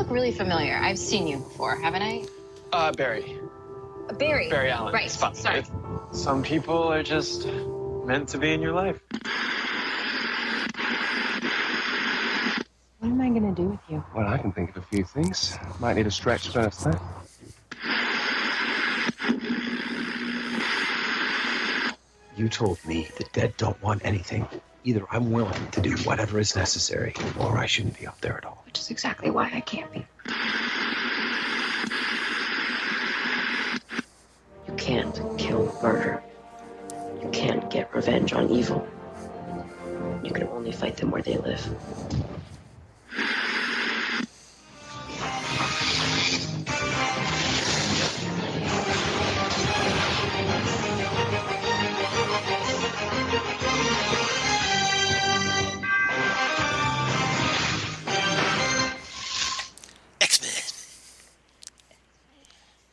look really familiar. I've seen you before, haven't I? Barry. Barry. Barry Allen. Right. It's fine. Sorry. Some people are just meant to be in your life. What am I going to do with you? Well, I can think of a few things. Might need a stretch first, though. You told me the dead don't want anything. Either I'm willing to do whatever is necessary, or I shouldn't be up there at all. Which is exactly why I can't be. You can't kill murder. You can't get revenge on evil. You can only fight them where they live.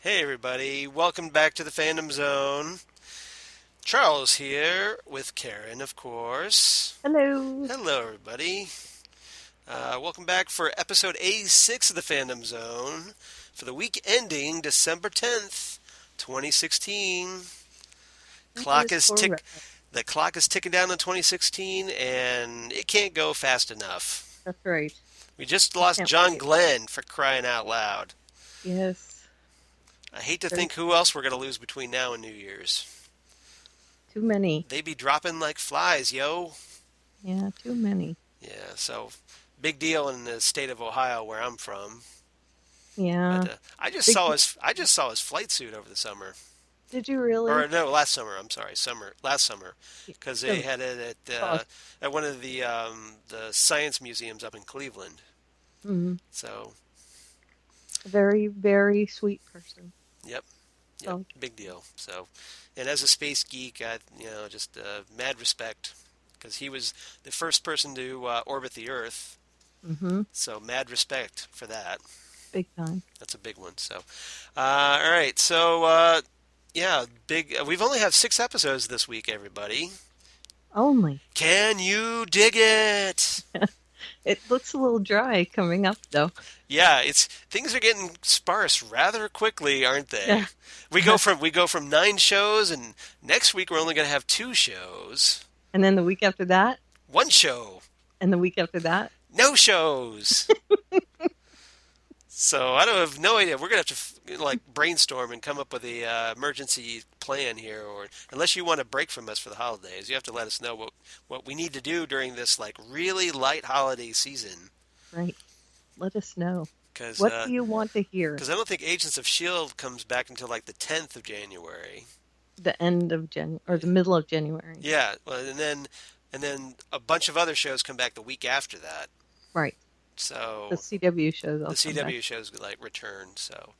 Hey everybody, welcome back to the Fandom Zone. Charles here with Karen, of course. Hello. Hello everybody. Welcome back for episode 86 of the Fandom Zone for the week ending December 10th, 2016. The clock is ticking down to 2016 and it can't go fast enough. That's right. We just lost John Glenn, for crying out loud. Yes. I hate to think who else we're going to lose between now and New Year's. Too many. They be dropping like flies, yo. Yeah, too many. Yeah, so big deal in the state of Ohio where I'm from. Yeah. But, I just saw his flight suit over the summer. Did you really? Or no, last summer. I'm sorry, last summer, because they had it at one of the science museums up in Cleveland. Mm-hmm. So. A very, very sweet person. Yep, big deal. So, and as a space geek, just mad respect, because he was the first person to orbit the Earth. Mm-hmm. So, mad respect for that. Big time. That's a big one. So, all right. So, big. We've only have 6 episodes this week, everybody. Only. Can you dig it? It looks a little dry coming up, though. Yeah, things are getting sparse rather quickly, aren't they? Yeah. We go from 9 shows, and next week we're only going to have 2 shows. And then the week after that? 1 show. And the week after that? No shows. So I don't have no idea. We're going to have to brainstorm and come up with a emergency plan here, or unless you want a break from us for the holidays, you have to let us know what we need to do during this really light holiday season. Right. Let us know. What do you want to hear? Because I don't think Agents of S.H.I.E.L.D. comes back until the 10th of January. The end of January, or the middle of January. Yeah, well, and then a bunch of other shows come back the week after that. Right. So the CW shows. The CW shows return. So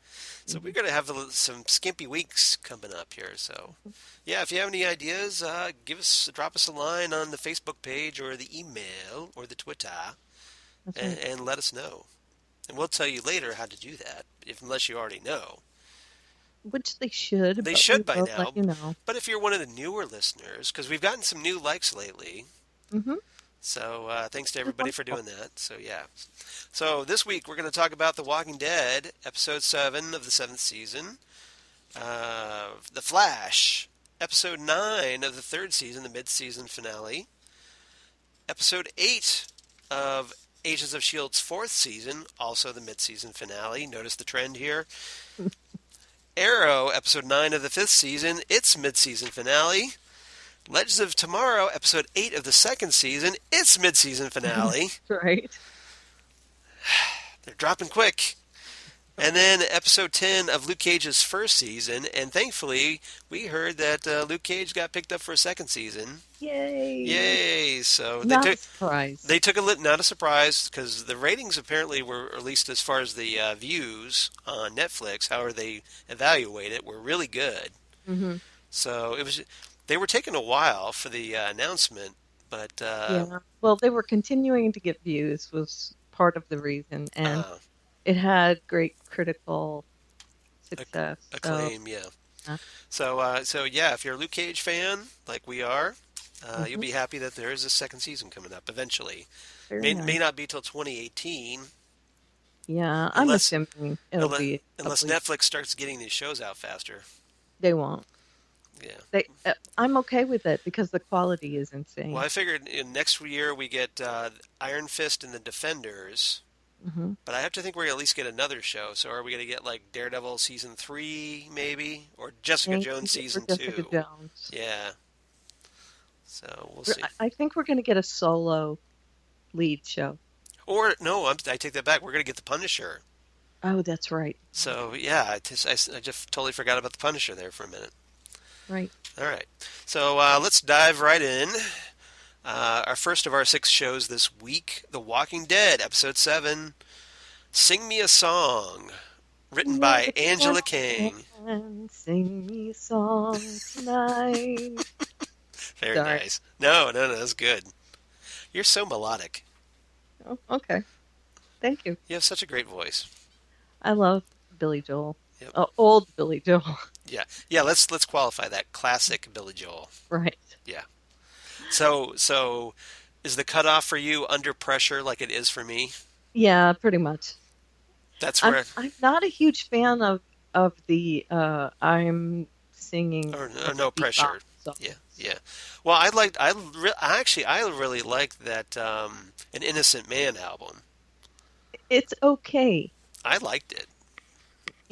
we're gonna have some skimpy weeks coming up here. So yeah, if you have any ideas, drop us a line on the Facebook page or the email or the Twitter, and let us know. And we'll tell you later how to do that, unless you already know. Which they should. They should by now. Let you know. But if you're one of the newer listeners, because we've gotten some new likes lately. Mm-hmm. So thanks to everybody for doing that. So yeah. So this week we're going to talk about The Walking Dead, episode 7 of the 7th season. The Flash, episode 9 of the 3rd season, the mid-season finale. Episode 8 of Agents of S.H.I.E.L.D.'s 4th season, also the mid-season finale. Notice the trend here. Arrow, episode 9 of the 5th season, its mid-season finale. Legends of Tomorrow, episode 8 of the 2nd season, its mid-season finale. Right. They're dropping quick. And then episode 10 of Luke Cage's 1st season, and thankfully, we heard that Luke Cage got picked up for a 2nd season. Yay! Yay! So not a surprise. They took not a surprise, because the ratings apparently were, at least as far as the views on Netflix, however they evaluate it, were really good. Mm-hmm. So they were taking a while for the announcement, but yeah. Well, they were continuing to get views was part of the reason, and it had great critical success. Acclaim, yeah. So yeah, if you're a Luke Cage fan, like we are, you'll be happy that there is a 2nd season coming up eventually. May not be till 2018. Yeah, I'm Unless assuming it'll be a unless couple. Netflix starts getting these shows out faster. They won't. Yeah. I'm okay with it because the quality is insane. Well, I figured next year we get Iron Fist and the Defenders, Hmm. but I have to think we're gonna at least get another show. So are we gonna get like Daredevil season 3 maybe, or Jessica Thank Jones you for season Jessica 2? Jones. Yeah. So we'll see. I think we're going to get a solo lead show. Or no, I take that back. We're gonna get the Punisher. Oh, that's right. So yeah, I just totally forgot about the Punisher there for a minute. Right. All right, so let's dive right in. Our first of our 6 shows this week, The Walking Dead, episode 7, Sing Me a Song, written by Angela King. Sing me a song tonight. Very Sorry. nice. No, that's good. You're so melodic. Oh, okay. Thank you. You have such a great voice. I love Billy Joel. Yep. Old Billy Joel. Yeah. Let's qualify that classic Billy Joel. Right. Yeah. So is the cutoff for you Under Pressure like it is for me? Yeah, pretty much. That's where I'm not a huge fan of the I'm singing or No Pressure. songs. Yeah. Well, I really liked that An Innocent Man album. It's okay. I liked it.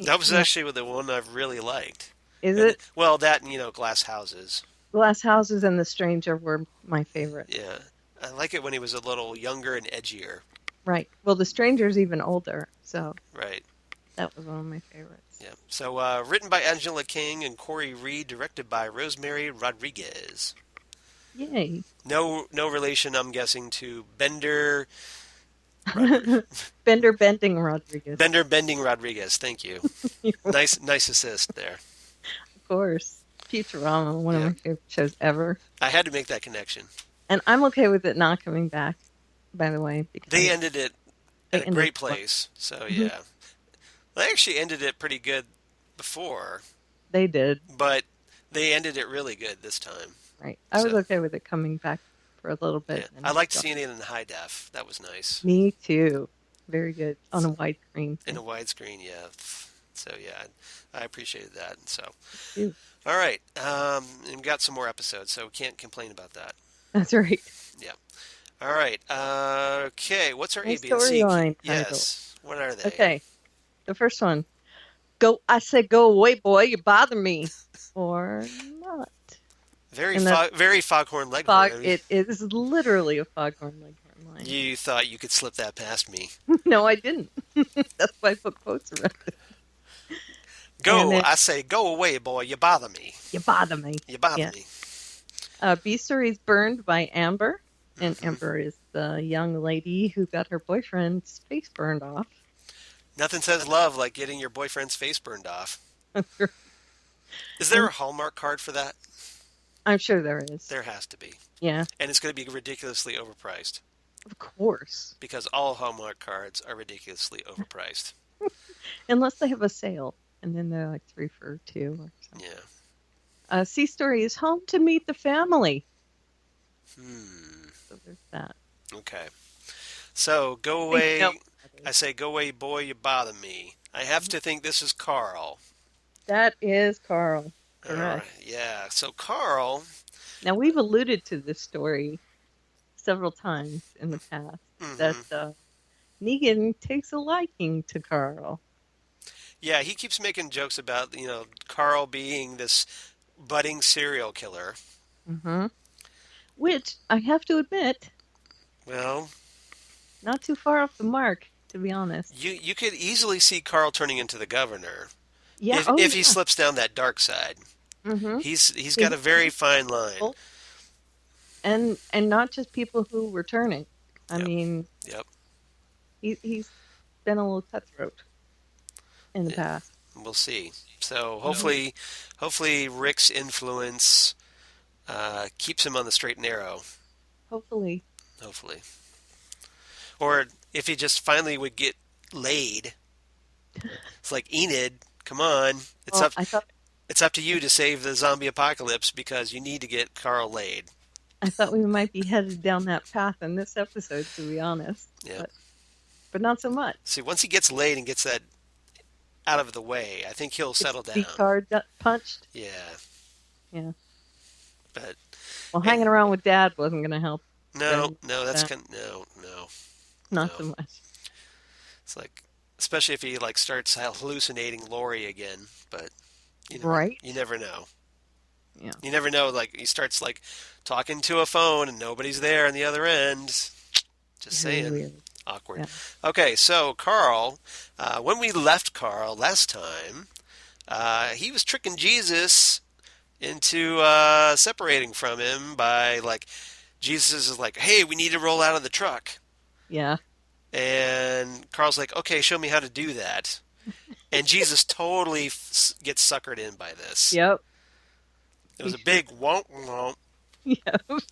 That was actually the one I really liked. Is it? Well, that and Glass Houses. Glass Houses and The Stranger were my favorite. Yeah. I like it when he was a little younger and edgier. Right. Well, The Stranger's even older, so Right. that was one of my favorites. Yeah. So written by Angela King and Corey Reed, directed by Rosemary Rodriguez. Yay. No relation, I'm guessing, to Bender Bending Rodriguez. Bender Bending Rodriguez. Thank you. Of Nice assist there. course. Futurama, one of my favorite shows ever. I had to make that connection. And I'm okay with it not coming back, by the way. Because They ended it at a great well. place. So yeah. They actually ended it pretty good before, They did. but they ended it really good this time. Right. I was okay with it coming back for a little bit. Yeah. I liked seeing it in high def. That was nice. Me too. Very good. On a widescreen. In a widescreen, yeah. So yeah, I appreciated that. So, Too. all right, and we got some more episodes, so we can't complain about that. That's right. Yeah. All right. Okay. What's our My A, B, and C? storyline Yes. What are they? Okay. The first one. I said, go away, boy. You bother me. Or not. Very Foghorn Leghorn. It is literally a Foghorn Leghorn line. You thought you could slip that past me. No, I didn't. That's why I put quotes around it. I say, go away, boy. You bother me. You bother me. You bother me. B Story is burned by Amber. And Amber is the young lady who got her boyfriend's face burned off. Nothing says love like getting your boyfriend's face burned off. Is there a Hallmark card for that? I'm sure there is. There has to be. Yeah. And it's going to be ridiculously overpriced. Of course. Because all Hallmark cards are ridiculously overpriced. Unless they have a sale. And then they're like 3 for 2 or something. Yeah. C Story is home to meet the family. So there's that. Okay. So, go away. I say, go away, boy, you bother me. I have to think this is Carl. That is Carl. Correct. Yeah. So, Carl. Now, we've alluded to this story several times in the past. That Negan takes a liking to Carl. Yeah, he keeps making jokes about, Carl being this budding serial killer. Which, I have to admit, well, not too far off the mark, to be honest. You could easily see Carl turning into the governor. Yeah, if he slips down that dark side. He's got a very fine line. And not just people who were turning. I mean, he's been a little cutthroat in the past. We'll see. So hopefully Rick's influence keeps him on the straight and narrow. Hopefully. Or if he just finally would get laid. It's like, Enid, come on. It's up to you to save the zombie apocalypse because you need to get Carl laid. I thought we might be headed down that path in this episode, to be honest. Yeah. but not so much. See, once he gets laid and gets that out of the way, I think he'll settle down. V-card punched. Yeah. Yeah. But well, hanging around with Dad wasn't going to help. No, that's kind of, no. Not so much. It's like, especially if he like starts hallucinating Lori again, but you never know. Yeah. You never know. Like he starts like talking to a phone and nobody's there on the other end. Just saying. Weird. Awkward. Yeah. Okay, so Carl, when we left Carl last time, he was tricking Jesus into separating from him by like, Jesus is like, hey, we need to roll out of the truck. Yeah. And Carl's like, okay, show me how to do that. And Jesus totally gets suckered in by this. Yep. It was a big womp womp. Yep.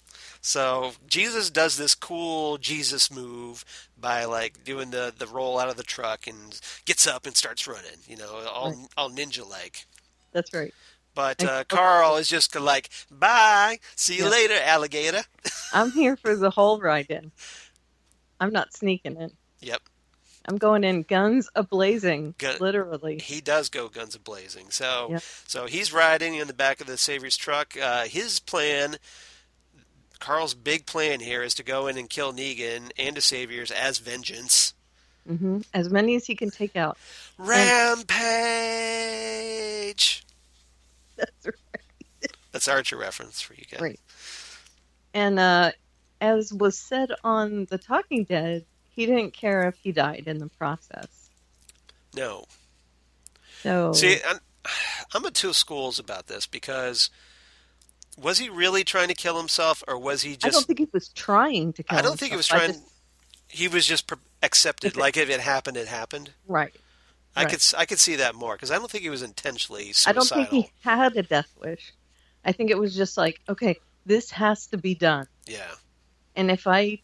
So Jesus does this cool Jesus move by like doing the roll out of the truck and gets up and starts running, all ninja like. That's right. But Carl is just like, bye, see you later, alligator. I'm here for the whole ride in. I'm not sneaking in. Yep. I'm going in guns a-blazing, literally. He does go guns a-blazing. So he's riding in the back of the Savior's truck. His plan, Carl's big plan here, is to go in and kill Negan and the Saviors as vengeance. Mm-hmm. As many as he can take out. Rampage! That's right. That's Archer reference for you guys. Right. And as was said on The Talking Dead, he didn't care if he died in the process. No. So see, I'm of two schools about this, because was he really trying to kill himself, or was he just... I don't think he was trying to kill himself. I don't think he was trying... He was just accepted, like if it happened, it happened. Right. I could see that more, because I don't think he was intentionally suicidal. I don't think he had a death wish. I think it was just like, okay, this has to be done. Yeah. And if I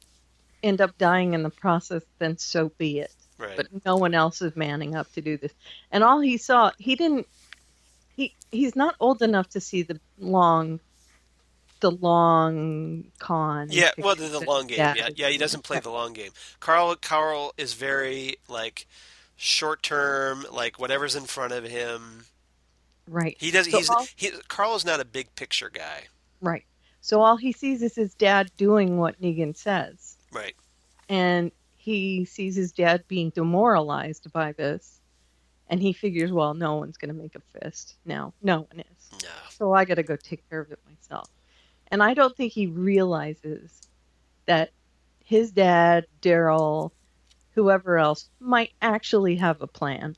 end up dying in the process, then so be it. Right. But no one else is manning up to do this. And all he saw, he's not old enough to see the long con. Yeah, well, the long game. Yeah, he doesn't play the long game. Carl is very like short term, like whatever's in front of him. Right. He does. Carl is not a big picture guy. Right. So all he sees is his dad doing what Negan says. Right. And he sees his dad being demoralized by this. And he figures, well, no one's going to make a fist now. No one is. No. So I got to go take care of it myself. And I don't think he realizes that his dad, Daryl, whoever else, might actually have a plan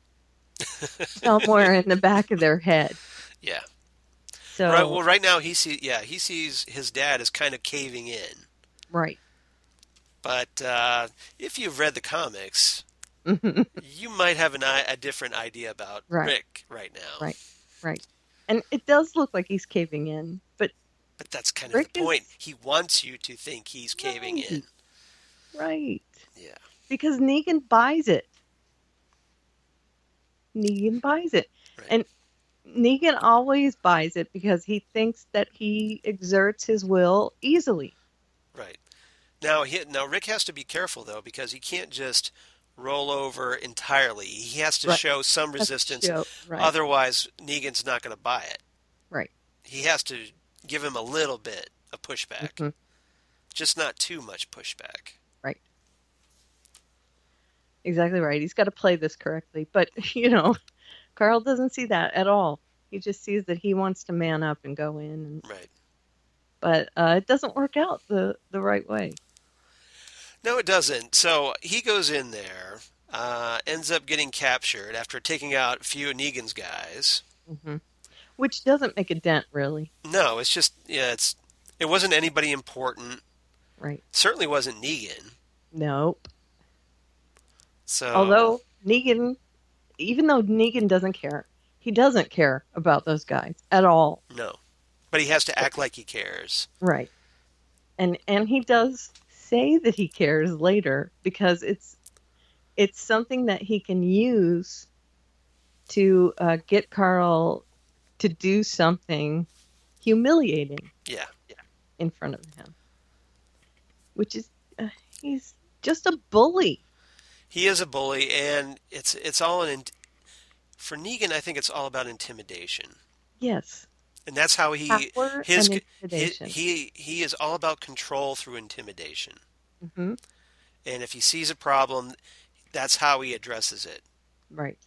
somewhere in the back of their head. Yeah. So right. Well, right now he sees his dad as kind of caving in. Right. But if you've read the comics, you might have a different idea about Rick right now. Right. And it does look like he's caving in, but that's kind of the point. He wants you to think he's caving in. Right. Yeah. Because Negan buys it. Right. And Negan always buys it because he thinks that he exerts his will easily. Right. Now Rick has to be careful, though, because he can't just roll over entirely. He has to show some resistance. Otherwise, Negan's not going to buy it. Right. He has to give him a little bit of pushback. Mm-hmm. Just not too much pushback. Right. Exactly right. He's got to play this correctly. But, Carl doesn't see that at all. He just sees that he wants to man up and go in. Right. But it doesn't work out the right way. No, it doesn't. So he goes in there, ends up getting captured after taking out a few of Negan's guys. Mm-hmm. Which doesn't make a dent, really. No, it's just, it wasn't anybody important. Right. Certainly wasn't Negan. Nope. So, although Negan, even though Negan doesn't care, he doesn't care about those guys at all. No. But he has to act like he cares. Right. And he does say that he cares later because it's something that he can use to get Carl to do something humiliating. Yeah. In front of him. Which is, he's just a bully. He is a bully, and it's all for Negan. I think it's all about intimidation, Yes. and that's how Power his and intimidation. he is all about control through intimidation. Mm-hmm. And if he sees a problem, that's how he addresses it. Right.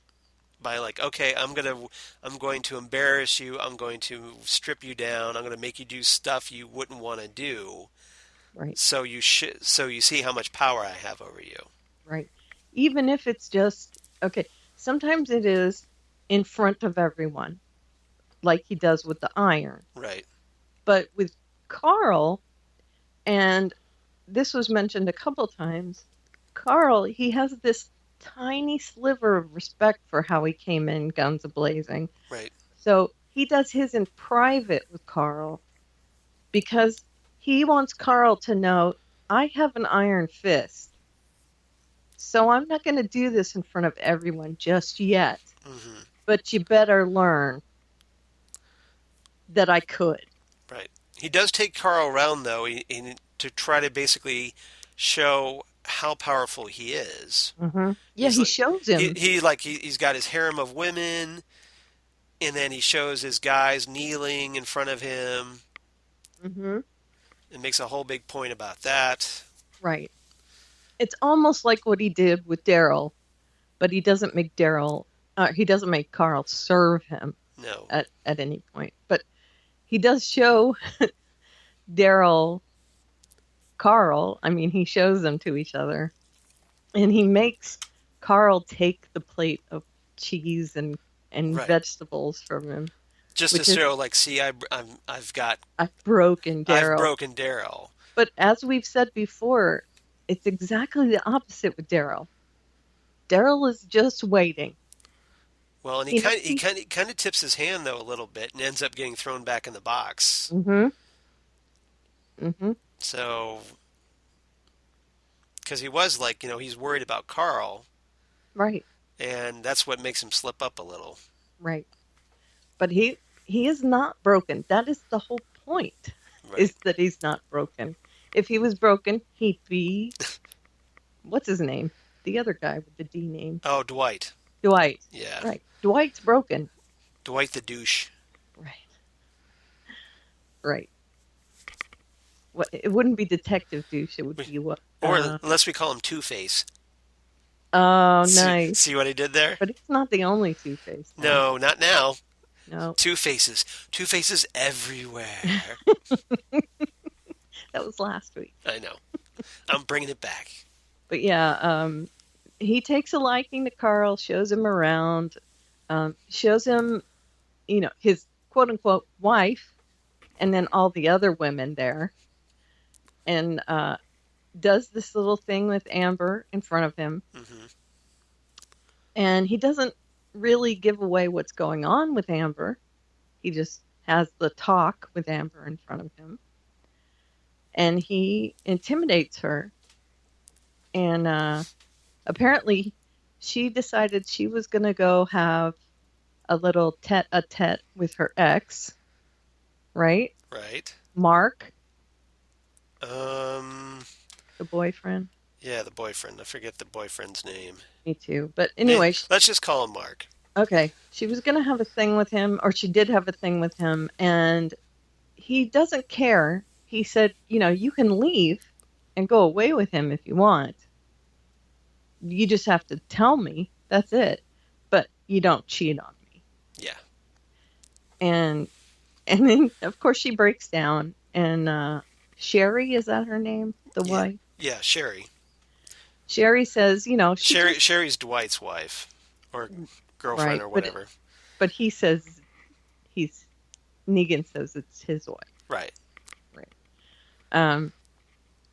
By like, okay, I'm going to embarrass you. I'm going to strip you down. I'm going to make you do stuff you wouldn't want to do. Right. So you see how much power I have over you. Right. Even if it's just, okay, sometimes it is in front of everyone, like he does with the iron. Right. But with Carl, and this was mentioned a couple times, Carl, he has this tiny sliver of respect for how he came in guns a-blazing. Right. So he does his in private with Carl because he wants Carl to know, I have an iron fist. So I'm not going to do this in front of everyone just yet. Mm-hmm. But you better learn that I could. Right. He does take Carl around though, to try to basically show how powerful he is. Mm-hmm. Yeah, he shows him. He's got his harem of women, and then he shows his guys kneeling in front of him. Mm-hmm. It makes a whole big point about that. Right. It's almost like what he did with Daryl, but he doesn't make he doesn't make Carl serve him No. at any point. But he does show Daryl, Carl. I mean, he shows them to each other, and he makes Carl take the plate of cheese and Right. vegetables from him. Just to show, like, see, I've broken Daryl. I've broken Daryl. But as we've said before, it's exactly the opposite with Daryl. Daryl is just waiting. Well, and he kind of tips his hand though a little bit and ends up getting thrown back in the box. Mm-hmm. Mm-hmm. So, because he was like, he's worried about Carl. Right. And that's what makes him slip up a little. Right. But he is not broken. That is the whole point. Right. Is that he's not broken. If he was broken, he'd be what's his name? The other guy with the D name. Oh, Dwight. Dwight. Yeah. Right. Dwight's broken. Dwight the douche. Right. Right. What? It wouldn't be Detective Douche. It would be what? Or unless we call him Two-Face. Oh, nice. See what I did there? But it's not the only Two-Face. No, not now. No. Two faces everywhere. That was last week. I know. I'm bringing it back. But yeah, he takes a liking to Carl, shows him around, shows him, his quote unquote wife, and then all the other women there, and does this little thing with Amber in front of him. Mm-hmm. And he doesn't really give away what's going on with Amber. He just has the talk with Amber in front of him. And he intimidates her. And apparently she decided she was going to go have a little tete-a-tete with her ex. Right? Right. Mark. The boyfriend. Yeah, the boyfriend. I forget the boyfriend's name. Me too. But anyway. Let's just call him Mark. Okay. She was going to have a thing with him, or she did have a thing with him, and he doesn't care. He said, you can leave and go away with him if you want. You just have to tell me. That's it. But you don't cheat on me. Yeah. And then, of course, she breaks down, and Sherry, is that her name? The wife? Yeah, Sherry. Sherry says, Sherry's Dwight's wife, or girlfriend, right, or whatever. But he says Negan says it's his wife. Right. Right.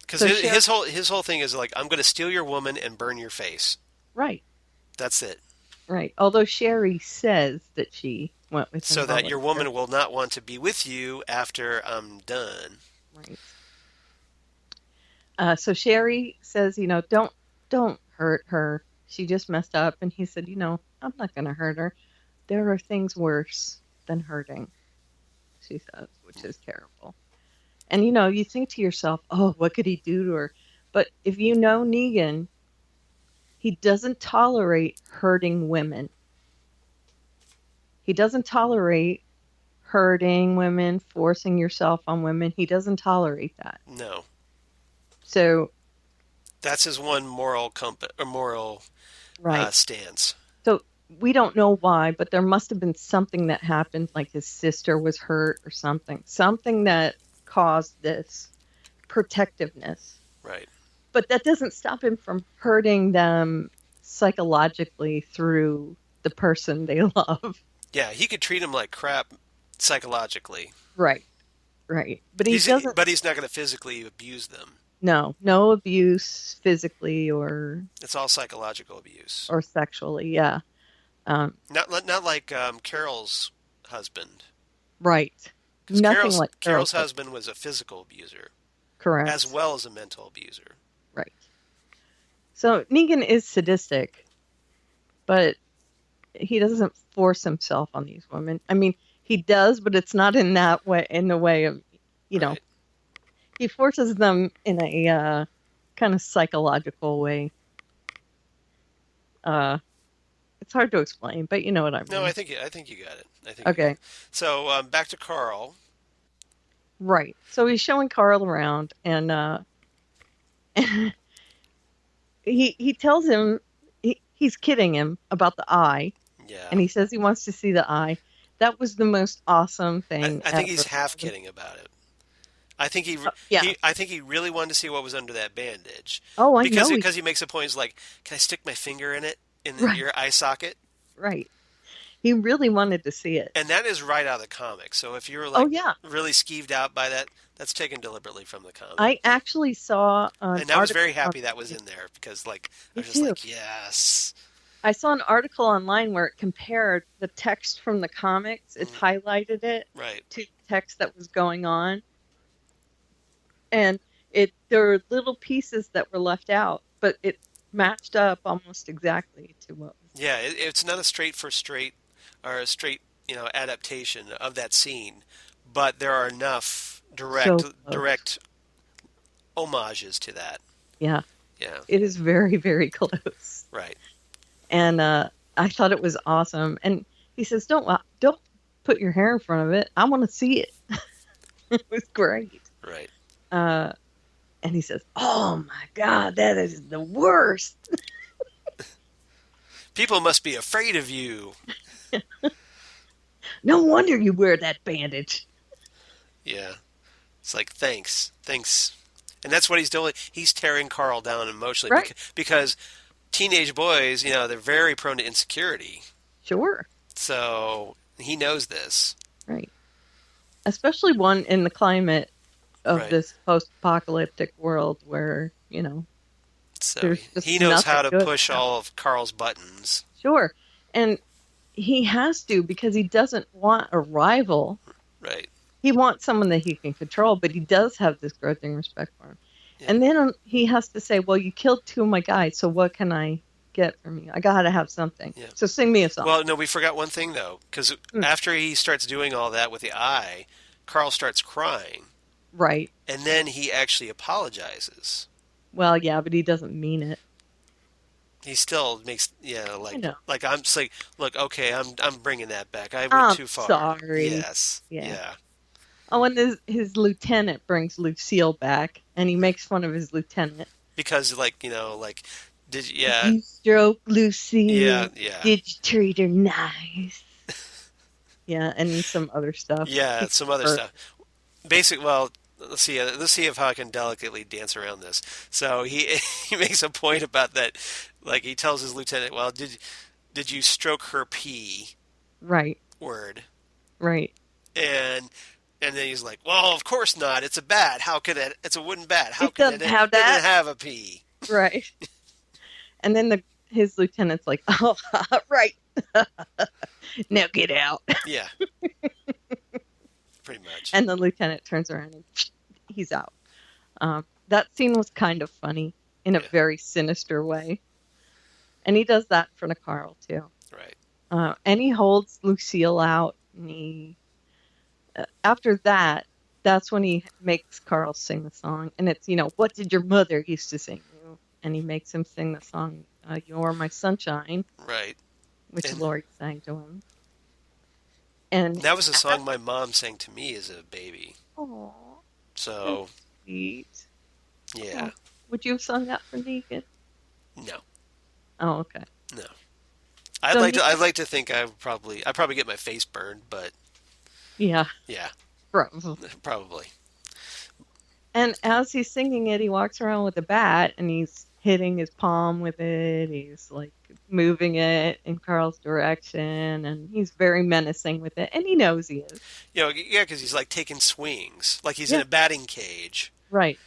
Because his whole thing is like, I'm going to steal your woman and burn your face. Right. That's it. Right. Although Sherry says that she went with him. So that your woman will not want to be with you after I'm done. Right. So Sherry says, don't hurt her. She just messed up. And he said, I'm not going to hurt her. There are things worse than hurting, she says, which is terrible. And, you think to yourself, oh, what could he do to her? But if you know Negan, he doesn't tolerate hurting women. He doesn't tolerate hurting women, forcing yourself on women. He doesn't tolerate that. No. So, That's his one moral right. stance. So we don't know why, but there must have been something that happened, like his sister was hurt or something that caused this protectiveness. Right. But that doesn't stop him from hurting them psychologically through the person they love. Yeah, he could treat him like crap psychologically. Right. But he doesn't. But he's not going to physically abuse them. No abuse physically or It's all psychological abuse. or sexually. Yeah. Not like Carol's husband. Right. Because Nothing like Carol's husband was a physical abuser. Correct. As well as a mental abuser. Right. So Negan is sadistic, but he doesn't force himself on these women. I mean, he does, but it's not in that way, in the way of, Right. he forces them in a kind of psychological way. It's hard to explain, but you know what I mean. No, I think you got it. Okay. So back to Carl. Right. So he's showing Carl around, and he tells him he's kidding him about the eye. Yeah. And he says he wants to see the eye. That was the most awesome thing. I think he's half kidding about it. I think I think he really wanted to see what was under that bandage. Oh, I know. Because he makes a point. He's like, "Can I stick my finger in it in your eye socket?" Right. He really wanted to see it. And that is right out of the comic. So if you were like really skeeved out by that, that's taken deliberately from the comic. I actually saw and I was very happy that was in there because I was just like, yes. I saw an article online where it compared the text from the comics. It highlighted it to the text that was going on. And there were little pieces that were left out, but it matched up almost exactly to what was. Yeah, it's not a straight adaptation of that scene, but there are enough direct homages to that. Yeah. Yeah. It is very, very close. Right. And I thought it was awesome. And he says, don't put your hair in front of it. I want to see it. It was great. Right. And he says, oh my God, that is the worst. People must be afraid of you. No wonder you wear that bandage. Yeah. It's like, thanks. And that's what he's doing. He's tearing Carl down emotionally because teenage boys, they're very prone to insecurity. Sure. So he knows this. Right. Especially one in the climate of this post-apocalyptic world where, so he knows how to push all of Carl's buttons. Sure. And he has to because he doesn't want a rival. Right. He wants someone that he can control, but he does have this grudging respect for him. Yeah. And then he has to say, well, you killed two of my guys, so what can I get from you? I got to have something. Yeah. So sing me a song. Well, no, we forgot one thing, though, because after he starts doing all that with the eye, Carl starts crying. Right. And then he actually apologizes. Well, yeah, but he doesn't mean it. He still makes, like I'm just like, look, okay, I'm bringing that back. I went too far. Sorry. Yes. Yeah. Oh, and his lieutenant brings Lucille back, and he makes fun of his lieutenant because, did you stroke Lucille? Yeah. Did you treat her nice? Yeah, and some other stuff. Yeah, some other stuff. Well, let's see if how I can delicately dance around this. So he makes a point about that. Like he tells his lieutenant, "Well, did you stroke her pee?" Right. Word. Right. And then he's like, "Well, of course not. It's a bat. How could it? It's a wooden bat. How could it have a pee?" Right. And then his lieutenant's like, "Oh, right. Now get out." Yeah. Pretty much. And the lieutenant turns around and he's out. That scene was kind of funny in a very sinister way. And he does that for Carl, too. Right. And he holds Lucille out. And after that, that's when he makes Carl sing the song. And it's, what did your mother used to sing you? And he makes him sing the song, You're My Sunshine, Right. which And Lori sang to him. And that was a song my mom sang to me as a baby. oh, So, sweet. yeah. Oh, would you have sung that for Negan? No. Oh, okay. No. So I'd like to think I'd probably get my face burned, but yeah, yeah, probably. probably. And as he's singing it, he walks around with a bat and he's hitting his palm with it. He's like moving it in Carl's direction, and he's very menacing with it. And he knows he is. Yeah, because he's like taking swings, like he's in Yeah, a batting cage, right.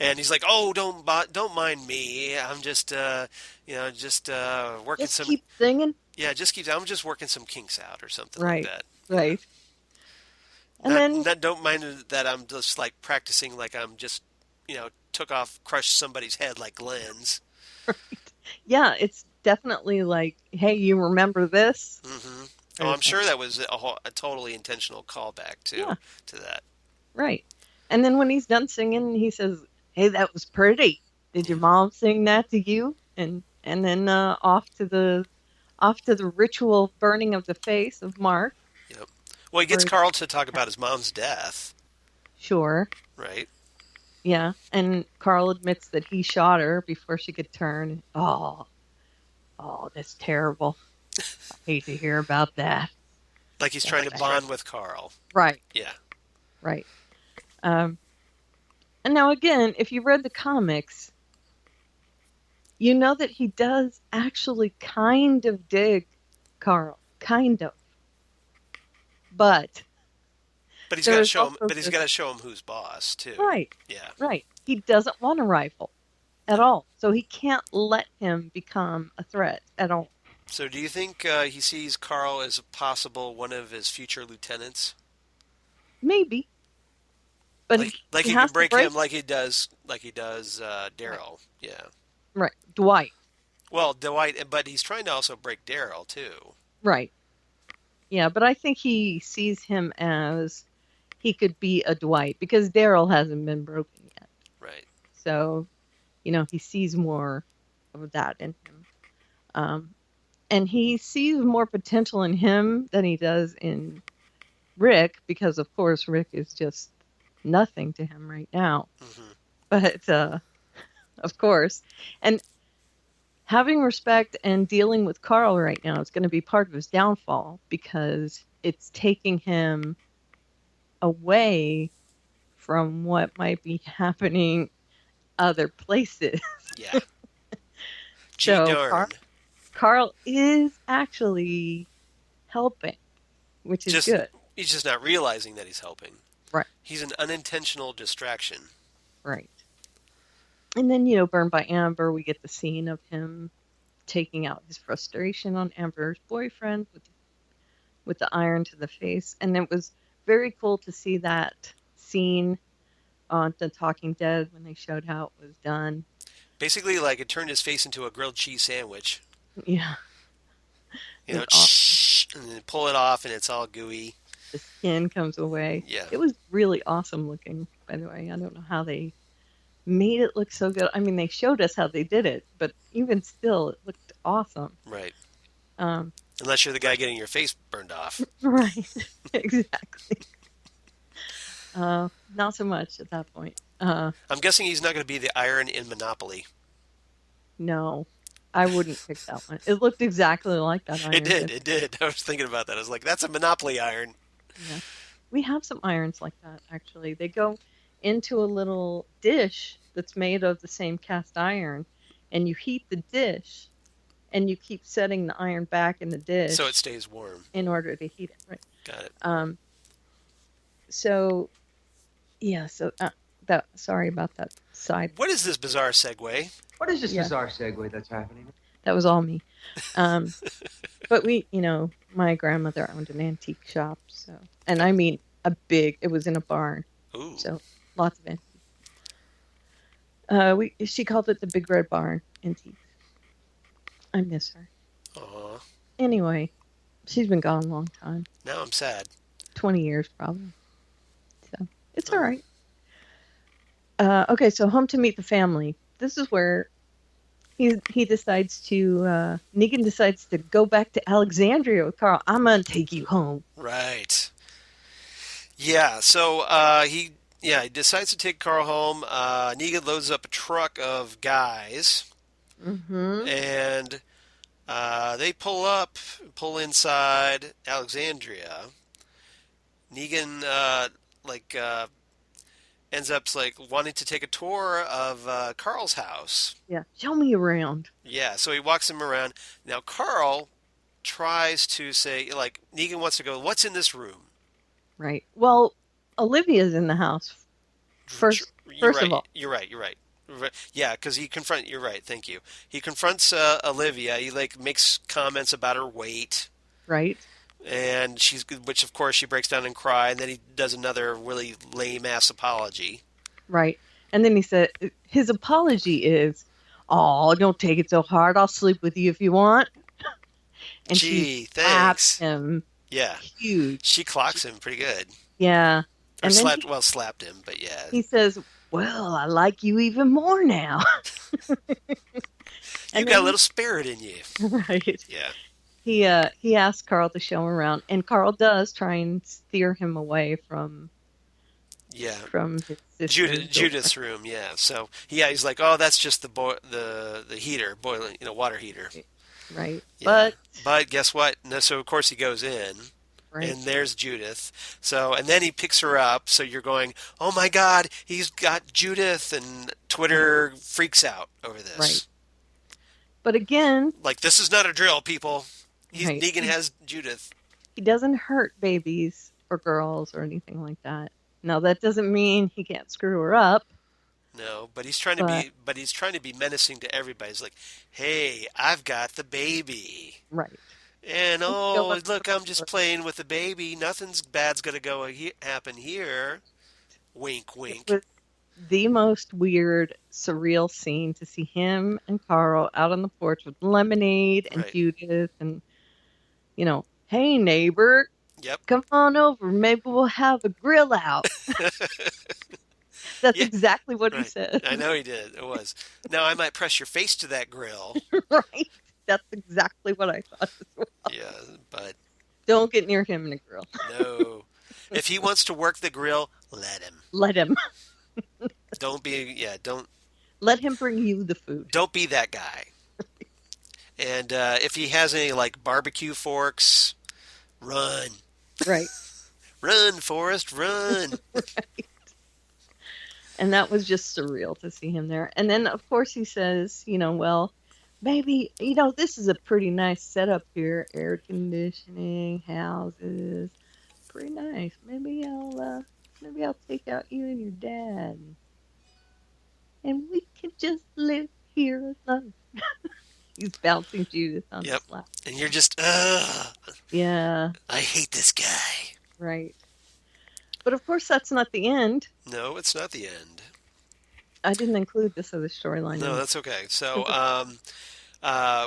and he's like, "Oh, don't mind me. I'm just working Just some keep singing. I'm just working some kinks out or something like Right, that." Yeah. right. And then, Don't mind that I'm just like practicing, like I'm just crushed somebody's head like Glenn's. yeah, it's definitely like, hey, you remember this? Hmm. Oh, Or I'm sure that was a totally intentional callback yeah, to that. right. And then when he's done singing, he says, "Hey, that was pretty. Did your Yeah. mom sing that to you?" And then off to the ritual burning of the face of Mark. Yep. Well, he gets Where Carl to talk about his mom's death, sure, right? yeah. And Carl admits that he shot her before she could turn. Oh, oh, that's terrible. I hate to hear about that. Like he's That's trying to bad. bond with Carl. Right, Yeah. right. Um, and now again, if you read the comics, you know that he does actually kind of dig Carl, kind of. But But he's got there to is show him. also But he's this got to show him who's boss too. right, Yeah. right. He doesn't want a rifle at all, so he can't let him become a threat at all. So, do you think he sees Carl as possible one of his future lieutenants? Maybe, but Like he he can has to break break. him like he does Right, Daryl. Yeah. right. Dwight. Well, Dwight, but he's trying to also break Daryl too. Right. Yeah, but I think he sees him as he could be a Dwight because Daryl hasn't been broken yet. Right. So, he sees more of that in him. And he sees more potential in him than he does in Rick because, of course, Rick is just nothing to him right now. Hmm. But, of course. And having respect and dealing with Carl right now is going to be part of his downfall because it's taking him away from what might be happening other places. Yeah. Gee So darn. Carl is actually helping, which is Just good. he's just not realizing that he's helping. Right, He's an unintentional distraction. right. And then, Burned by Amber, we get the scene of him taking out his frustration on Amber's boyfriend with the iron to the face. And it was very cool to see that scene on The Talking Dead when they showed how it was done. Basically, like it turned his face into a grilled cheese sandwich. Yeah, You it know, was awesome. and then pull it off, and it's all gooey. The skin comes away. Yeah. It was really awesome looking, by the way. I don't know how they made it look so good. I mean, they showed us how they did it, but even still, it looked awesome. Right. Um, Unless you're the guy getting your face burned off. right, exactly. Not so much at that point. I'm guessing he's not going to be the iron in Monopoly. No, I wouldn't pick that one. It looked exactly like that iron. It did. It did. I was thinking about that. I was like, that's a Monopoly iron. Yeah. We have some irons like that, actually. They go into a little dish that's made of the same cast iron, and you heat the dish, and you keep setting the iron back in the dish So it stays warm. in order to heat it. Right. Got it. So yeah. So that. Sorry about that side. What is this bizarre segue? What is this Yeah. bizarre segue that's happening? That was all me. But my grandmother owned an antique shop, so, and I mean it was in a barn, Ooh. so lots of antiques. She called it the Big Red Barn Antiques. I miss her. Aw. Anyway, she's been gone a long time, Now I'm sad. 20 years probably. So it's all right. Okay, so Home to Meet the Family. This is where he decides to Negan decides to go back to Alexandria with Carl. I'm gonna take you home. Right. Yeah. So he decides to take Carl home. Negan loads up a truck of guys, Mm-hmm. and they pull inside Alexandria. Negan like ends up like wanting to take a tour of Carl's house. Yeah, show me around. Yeah, so he walks him around. Now Carl tries to say like Negan wants to go, "What's in this room?" Right. Well, Olivia's in the house first. You're First of right. all, You're right. You're right. Yeah, because You're right. Thank you. He confronts Olivia. He like makes comments about her weight, right, and which of course she breaks down and cry, and then he does another really lame ass apology. right, and then he said his apology is, "Oh, don't take it so hard. I'll sleep with you if you want." And Gee, she slaps thanks. him Yeah, huge. she clocks him pretty good, Yeah, or and then slapped him, but yeah. he says, "Well, I like you even more now." You And got a then little spirit in you. right. Yeah. He asks Carl to show him around, and Carl does try and steer him away Yeah. from his sister. Judith's room, yeah. So yeah, he's like, oh, that's just the heater, boiling, water heater. Right. Yeah. But guess what? No, so of course he goes in, Right. and there's Judith. So and then he picks her up. So you're going, oh my God, he's got Judith, and Twitter freaks out over this. Right. But again, Like this is not a drill, people. right. Negan has Judith. He doesn't hurt babies or girls or anything like that. Now that doesn't mean he can't screw her up. No, but he's trying to be menacing to everybody. He's like, "Hey, I've got the baby." Right. And Go oh, back look, to I'm just playing with the baby. Nothing's bad's gonna happen here. Wink, It wink. was the most weird, surreal scene to see him and Carl out on the porch with lemonade and Right. Judith and, hey neighbor, Yep. come on over. Maybe we'll have a grill out. That's Yeah, exactly what he right. said. I know he did. It was. Now I might press your face to that grill. Right. That's exactly what I thought as well. Yeah, but Don't get near him in a grill. no. If he wants to work the grill, let him. Let him. Don't Let him bring you the food. don't be that guy. And if he has any like barbecue forks, run. Right. Run, Forrest, run. And that was just surreal to see him there. And then, of course, he says, well, maybe, this is a pretty nice setup here. Air conditioning, houses. Pretty nice. Maybe I'll take out you and your dad. And we can just live here alone. He's bouncing Judith on his lap. And you're just, ugh. Yeah. I hate this guy. Right. But of course, that's not the end. No, it's not the end. I didn't include this other storyline. No, that's okay. So,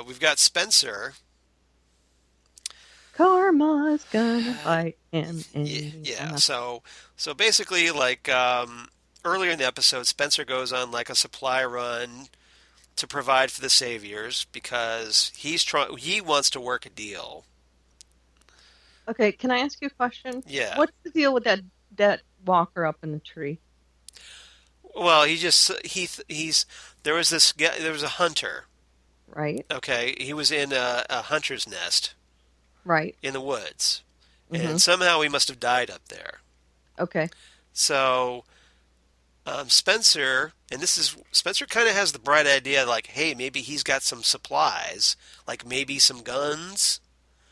we've got Spencer. Karma's gonna fight him. Yeah. So basically, like earlier in the episode, Spencer goes on like a supply run to provide for the Saviors because he wants to work a deal. Okay, can I ask you a question? Yeah. What's the deal with that walker up in the tree? Well, there was this guy, there was a hunter. Right. Okay, he was in a hunter's nest. Right. In the woods, Mm-hmm. and somehow he must have died up there. Okay. So Spencer kind of has the bright idea, like, hey, maybe he's got some supplies, like maybe some guns,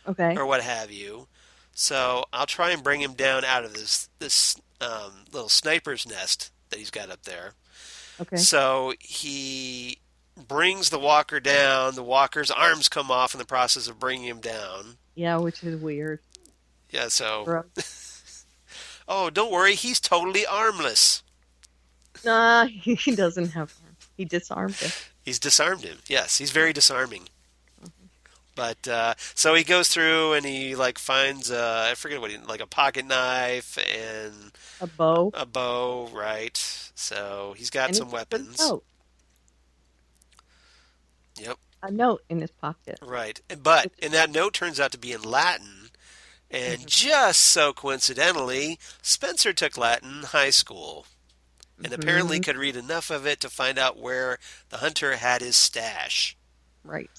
Okay. or what have you. So I'll try and bring him down out of this little sniper's nest that he's got up there. Okay. So he brings the walker down. The walker's arms come off in the process of bringing him down. Yeah, which is weird. Yeah, so... Gross. Oh, don't worry, he's totally armless. Nah, he doesn't have arms. He disarmed him. He's disarmed him. Yes, he's very disarming. But so he goes through and he like finds I forget what like a pocket knife and A bow. a bow, right? So he's got And some he took weapons. the coat. Yep. a note in his pocket. Right. Which, And that note turns out to be in Latin. And mhm, just so coincidentally, Spencer took Latin in high school and apparently mhm, could read enough of it to find out where the hunter had his stash. right.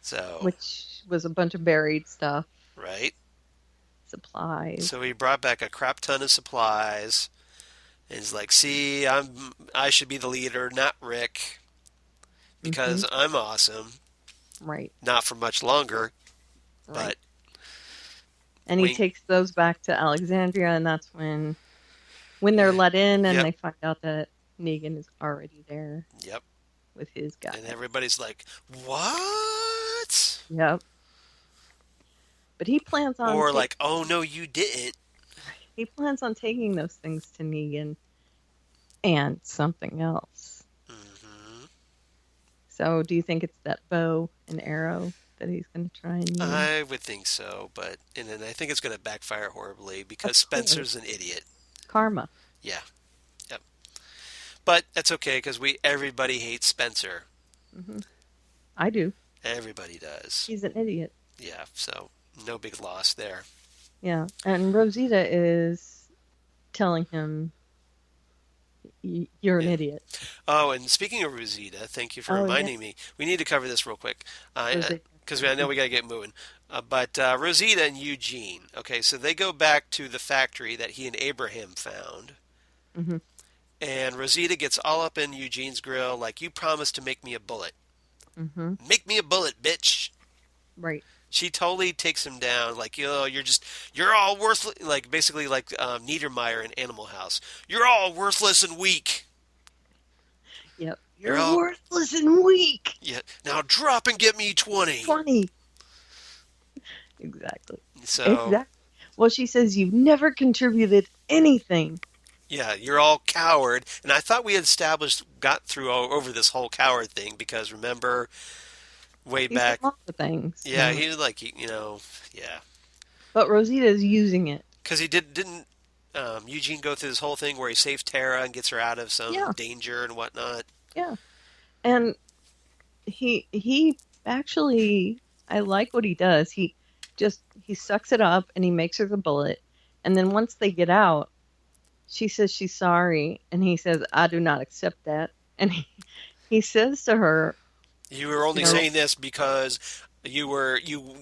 So, Which was a bunch of buried stuff, right? supplies. So he brought back a crap ton of supplies. And he's like, "See, I should be the leader, not Rick, Hmm. because I'm awesome. Right, Not for much longer, right. but And he when takes those back to Alexandria, and that's when they're yeah, let in and yep, they find out that Negan is already there yep." with his guy. And everybody's like, "What?" Yep. But he plans on Or like, "Oh no, you didn't." taking those things to Negan and something else. Hmm. So do you think it's that bow and arrow that he's going to try and use? I would think so, but and then I think it's going to backfire horribly Of because course. Spencer's an idiot. Karma. Yeah, yep. But that's okay because everybody hates Spencer. Hmm. I do. Everybody does. He's an idiot. Yeah, so no big loss there. Yeah. And Rosita is telling him, you're an Yeah. idiot. Oh, and speaking of Rosita, thank you for Oh, yeah. reminding me. We need to cover this real quick Rosita. because I know we got to get moving. But Rosita and Eugene. Okay, so they go back to the factory that he and Abraham found. Hmm. And Rosita gets all up in Eugene's grill, like, "You promised to make me a bullet. Hmm. Make me a bullet, bitch." Right. She totally takes him down, like, you're all worthless, like, basically like Niedermeyer in Animal House. "You're all worthless and weak. Yep. You're You're all, worthless and weak. yeah, now drop and get me 20. 20. Exactly. So, Exactly. Well, she says you've never contributed anything. yeah, you're all coward. And I thought we had got through over this whole coward thing because remember, way He's done back, lots of things. yeah, Yeah. he was like, yeah. But Rosita's using it. Because he didn't Eugene go through this whole thing where he saves Tara and gets her out of some Yeah. danger and whatnot. Yeah. And he actually, I like what he does. He sucks it up and he makes her the bullet. And then once they get out, she says she's sorry, and he says, "I do not accept that." And he says to her, You were only you know, saying this because you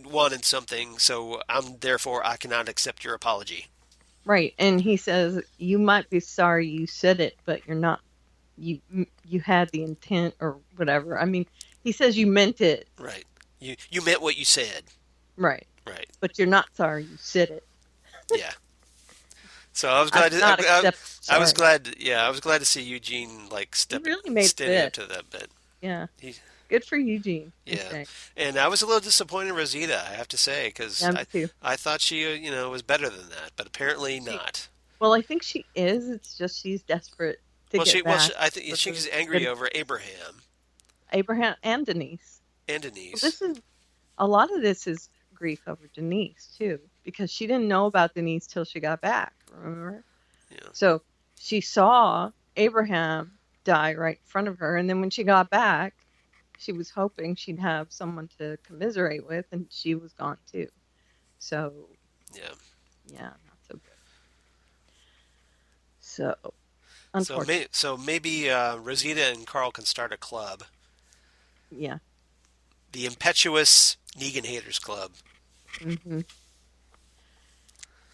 wanted something, so therefore I cannot accept your apology. right, and he says, "You might be sorry you said it, but you're not. You had the intent or whatever." I mean, he says you meant it, Right. You meant what you said. right, Right. but you're not sorry you said it. Yeah. So I was I glad do not accept. I was Sorry. glad I was glad to see Eugene like He really made it standing up fit. to that bit. Yeah, He, good for Eugene. I yeah. say. And I was a little disappointed in Rosita, I have to say, because Yeah, me too. I thought she was better than that, but apparently not. Well, I think she is. It's just she's desperate to get back. I think she's angry over Abraham Abraham and Denise. and Well, Denise. a lot of this is grief over Denise too, because she didn't know about Denise till she got back. Remember? Yeah. So she saw Abraham die right in front of her, and then when she got back, she was hoping she'd have someone to commiserate with, and she was gone too. So Yeah. yeah, not so good. So unfortunately, So maybe Rosita and Carl can start a club, yeah. the Impetuous Negan Haters Club. Hmm.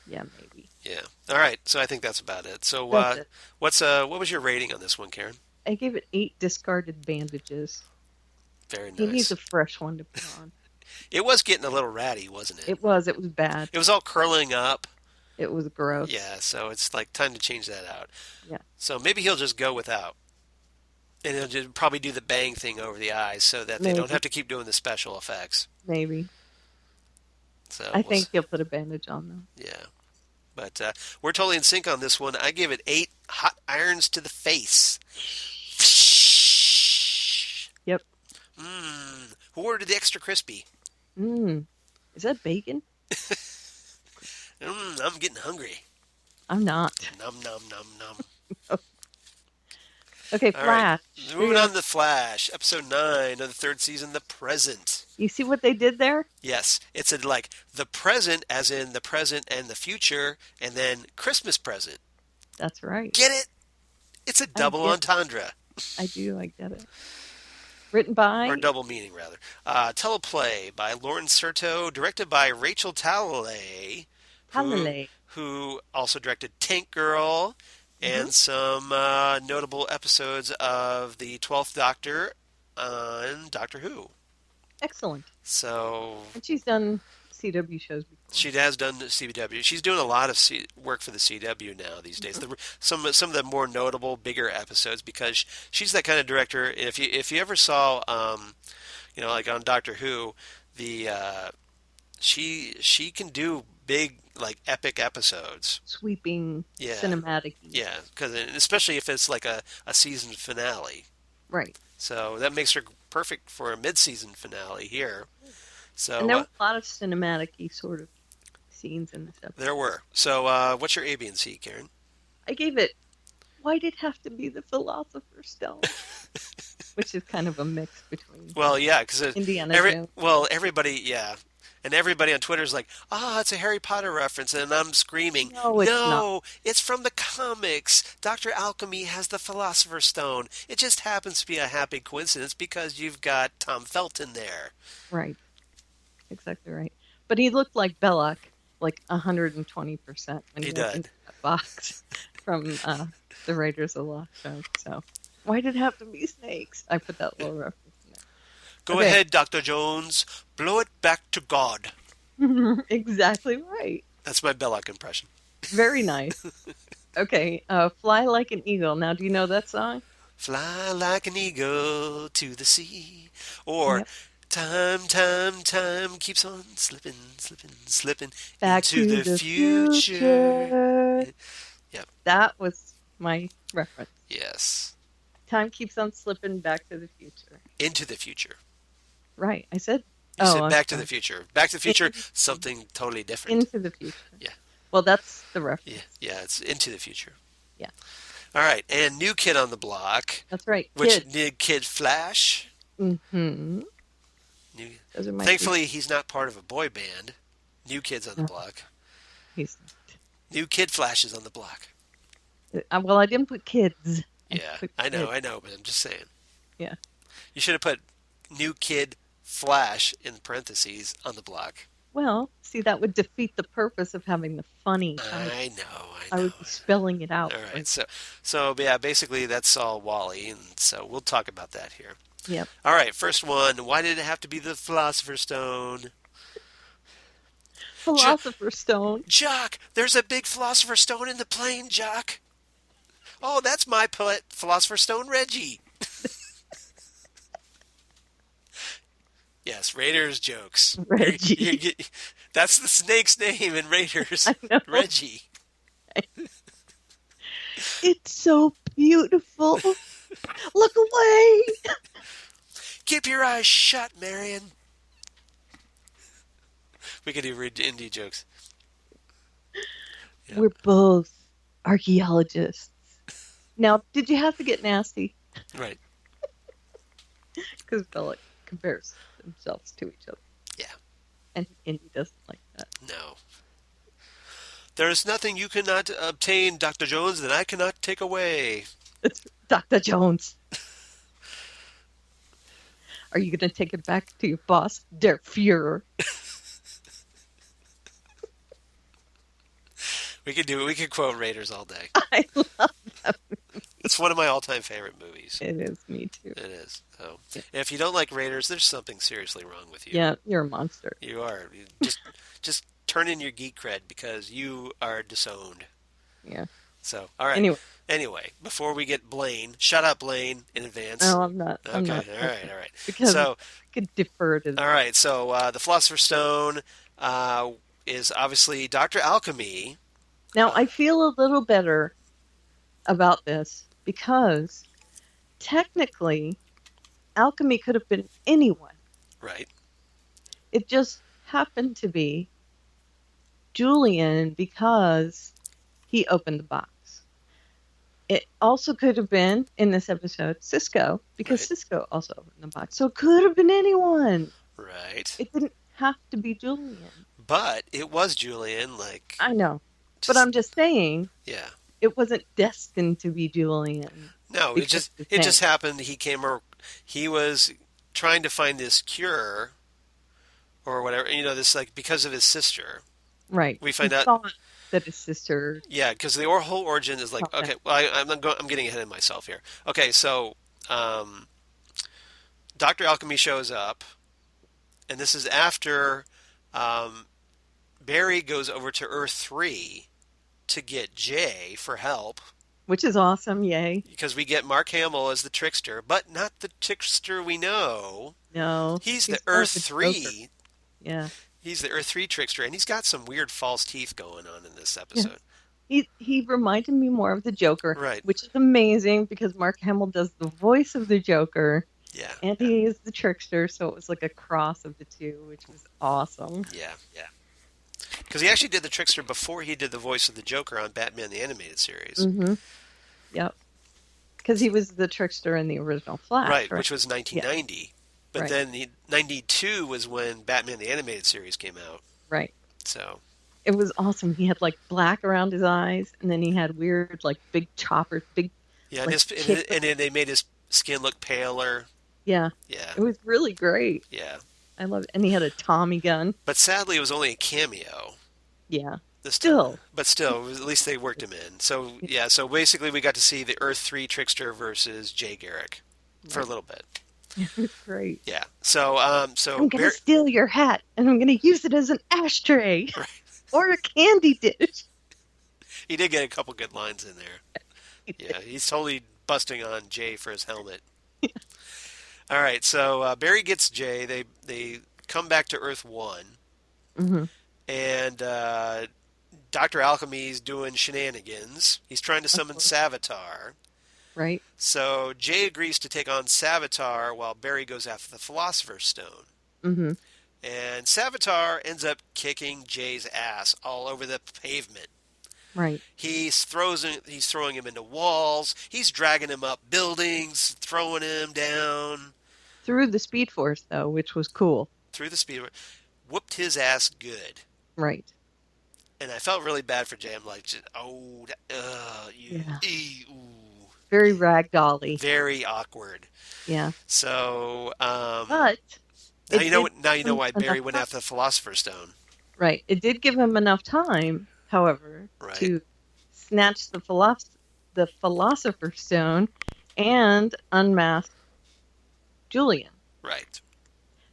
Yeah, maybe. Yeah. All right. So I think that's about it. So That's it. what was your rating on this one, Karen? I gave it 8 discarded bandages. Very He needs nice. a fresh one to put on. It was getting a little ratty, wasn't it? It was bad. It was all curling up. It was gross. Yeah, so it's like time to change that out. Yeah. So maybe he'll just go without. And he'll just probably do the bang thing over the eyes so that they don't Maybe. have to keep doing the special effects. Maybe. So I think he'll put a bandage on though. yeah. But we're totally in sync on this one. I give it 8 hot irons to the face. Yep. Who ordered the extra crispy? Is that bacon? I'm getting hungry. I'm not. Nom nom nom nom. Okay, All right. Flash. Moving on to The Flash, episode 9 of the third season, The Present. You see what they did there? Yes, it's a, like the present, as in the present and the future, and then Christmas present. That's right. Get it? It's a double entendre. I do. I get it. Written by? Or double meaning, rather. Teleplay by Lauren Serto, directed by Rachel Talalay, who also directed Tank Girl and some notable episodes of the 12th Doctor on Doctor Who. Excellent. So, And she's done CW shows before. she has done CW. She's doing a lot of work for the CW now these days. Some of the more notable, bigger episodes, because she's that kind of director. If you ever saw, like on Doctor Who, the she can do big, like, epic episodes, sweeping, cinematic. Yeah, because especially if it's like a season finale. Right. So that makes her perfect for a mid-season finale here. So, and there were a lot of cinematic-y sort of scenes in this episode. There were. So what's your A, B, and C, Karen? I gave it, why did it have to be the Philosopher's Stone? Which is kind of a mix between because Indiana Jones. Everybody, and everybody on Twitter is like, it's a Harry Potter reference, and I'm screaming, no, not. It's from the comics. Dr. Alchemy has the Philosopher's Stone. It just happens to be a happy coincidence because you've got Tom Felton there. Right. Exactly right. But he looked like Belloc, like 120% when he went into that box from the Raiders of the Lost Ark. So why did it have to be snakes? I put that little reference in there. Go ahead, Dr. Jones. Blow it back to God. Exactly right. That's my Belloc impression. Very nice. Okay, Fly Like an Eagle. Now, do you know that song? Fly like an eagle to the sea. Or... Yep. Time keeps on slipping back into the future. Yep. That was my reference. Yes. Time keeps on slipping back to the future. Into the future. Right. I said... You said Back to the Future. Back to the Future, something totally different. Into the Future. Yeah. Well, that's the reference. Yeah, it's Into the Future. Yeah. All right, and New Kid on the Block. That's right. Kid Flash. Mm-hmm. Thankfully, he's not part of a boy band. New Kid's on the block. He's not. New Kid Flash is on the block. Well, I didn't put kids. I know, but I'm just saying. Yeah. You should have put New Kid Flash in parentheses on the block. Well, see, that would defeat the purpose of having the funny. I know. I would be spelling it out. All right, so yeah, basically that's all Wally, and so we'll talk about that here. Yep. All right, first one. Why did it have to be the Philosopher's Stone? Philosopher's Stone? Jock, there's a big Philosopher's Stone in the plane, Jock. Oh, that's my pet Philosopher's Stone, Reggie. Yes, Raiders jokes. Reggie. That's the snake's name in Raiders. I know. Reggie. It's so beautiful. Look away. Keep your eyes shut, Marion. We could do indie jokes. Yeah. We're both archaeologists. Now, did you have to get nasty? Right. Because Belloc compares themselves to each other. Yeah. And Indy doesn't like that. No. There is nothing you cannot obtain, Dr. Jones, that I cannot take away. It's Dr. Jones. Are you going to take it back to your boss, Der Fuhrer? We could do it. We could quote Raiders all day. I love that movie. It's one of my all-time favorite movies. It is. Me too. It is. So, yeah. If you don't like Raiders, there's something seriously wrong with you. Yeah, you're a monster. You are. Just turn in your geek cred because you are disowned. Yeah. So, all right. Anyway, before we get Blaine, shut up, Blaine, in advance. No, I'm not. Okay. I'm not. All right. Because I could defer to that. All right. So, the Philosopher's Stone is obviously Dr. Alchemy. Now, I feel a little better about this because technically, alchemy could have been anyone. Right. It just happened to be Julian because he opened the box. It also could have been, in this episode, Cisco, because Right. Cisco also opened the box. So it could have been anyone. Right. It didn't have to be Julian. But it was Julian, like, I know. But just, I'm just saying, yeah. it wasn't destined to be Julian. No, it because just of his it just name. happened. He was trying to find this cure or whatever. You know, this like because of his sister. Right. We find He out, thought that his sister. yeah, because the whole origin is like, Okay. okay, well, I'm getting ahead of myself here. Okay, so um, Doctor Alchemy shows up, and this is after um, Barry goes over to Earth 3 to get Jay for help. Which is awesome. Yay. Because we get Mark Hamill as the trickster, but not the trickster we know. No. He's the more Earth of a 3. Joker. Yeah. He's the Earth 3 trickster, and he's got some weird false teeth going on in this episode. He reminded me more of the Joker, Right. which is amazing because Mark Hamill does the voice of the Joker, Yeah. and he is the trickster, so it was like a cross of the two, which was awesome. Yeah. Because he actually did the trickster before he did the voice of the Joker on Batman the Animated Series. Mm-hmm. Yep. Because he was the trickster in the original Flash, Right, which was 1990. Yeah. But Right. then 92 was when Batman the Animated Series came out. Right. So, It was awesome. He had like black around his eyes, and then he had weird, like big choppers, big. yeah, Like and then they made his skin look paler. Yeah. Yeah. It was really great. Yeah. I love it. And he had a Tommy gun. But sadly, it was only a cameo. Yeah. This Still. time. But still, at least they worked him in. So, yeah, so basically we got to see the Earth 3 trickster versus Jay Garrick for a little bit. It was great. Yeah. So, I'm going to steal your hat, and I'm going to use it as an ashtray Right. or a candy dish. He did get a couple good lines in there. Yeah, he's totally busting on Jay for his helmet. All right, so Barry gets Jay. They come back to Earth 1, Mm-hmm. and Dr. Alchemy's doing shenanigans. He's trying to summon Savitar. Right? So Jay agrees to take on Savitar while Barry goes after the Philosopher's Stone. Mm-hmm. And Savitar ends up kicking Jay's ass all over the pavement. Right. He's throwing him into walls. He's dragging him up buildings, throwing him down Through the Speed Force, though, which was cool. through the speed. Whooped his ass good. Right. And I felt really bad for Jay. I'm like, Yeah. ooh. Very ragdolly. Very awkward. Yeah. So, But now it you know. did Now you know give why him Barry enough went time. after the Philosopher's Stone. Right. It did give him enough time, however, Right. to snatch the Philosopher's Stone and unmask Julian. Right.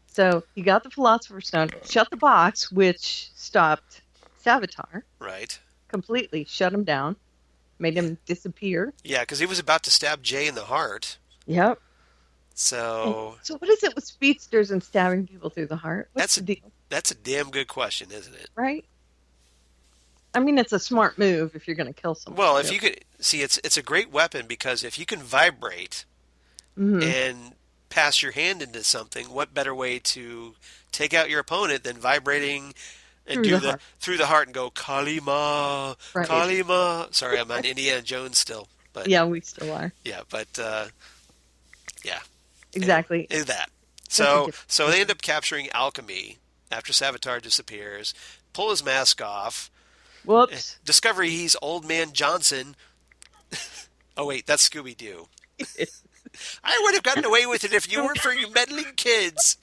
So he got the Philosopher's Stone, shut the box, which stopped Savitar Right. completely, shut him down, made him disappear. Yeah, because he was about to stab Jay in the heart. Yep. So So what is it with speedsters and stabbing people through the heart? What's the deal? that's a damn good question, isn't it? Right? I mean, it's a smart move if you're going to kill someone. Well, if you could see, it's a great weapon because if you can vibrate Mhm. and pass your hand into something, what better way to take out your opponent than vibrating and Through do the heart. through the heart and go Kalima, Right. Kalima. Sorry, I'm on Indiana Jones still, but Yeah, we still are. yeah, but yeah, Exactly. is that. That's a So different they end up capturing Alchemy after Savitar disappears, pull his mask off, Whoops. discover he's Old Man Johnson. Oh wait, that's Scooby Doo. I would have gotten away with it if you weren't for you meddling kids.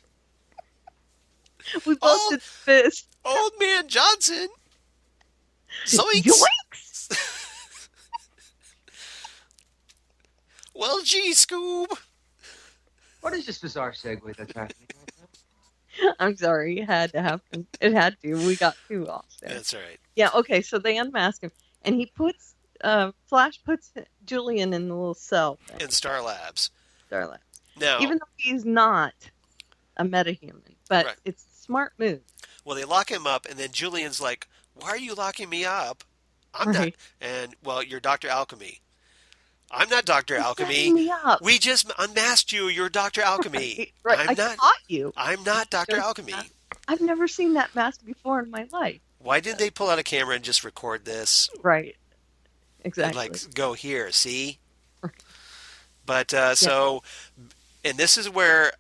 We both did this. Old Man Johnson. Zoinks. Yoinks! Well, gee, Scoob. What is this bizarre segue that's happening? I'm sorry. It had to happen. It had to. We got too off there. That's all right. Yeah, okay, so they unmask him. And he puts, Flash puts Julian in the little cell thing. In Star Labs. Starlight. Now, Even though he's not a metahuman. But Right. it's a smart move. well, they lock him up, and then Julian's like, "Why are you locking me up? I'm not." Right. And well, you're Dr. Alchemy. I'm not Dr. He's Alchemy. setting me up. We just unmasked you. You're Dr. Alchemy. Right. I'm I not. caught you. I'm not Dr. Just Alchemy. not. I've never seen that mask before in my life. Why didn't they pull out a camera and just record this? Right. and exactly. like go here, see? Right. But Yeah. and this is where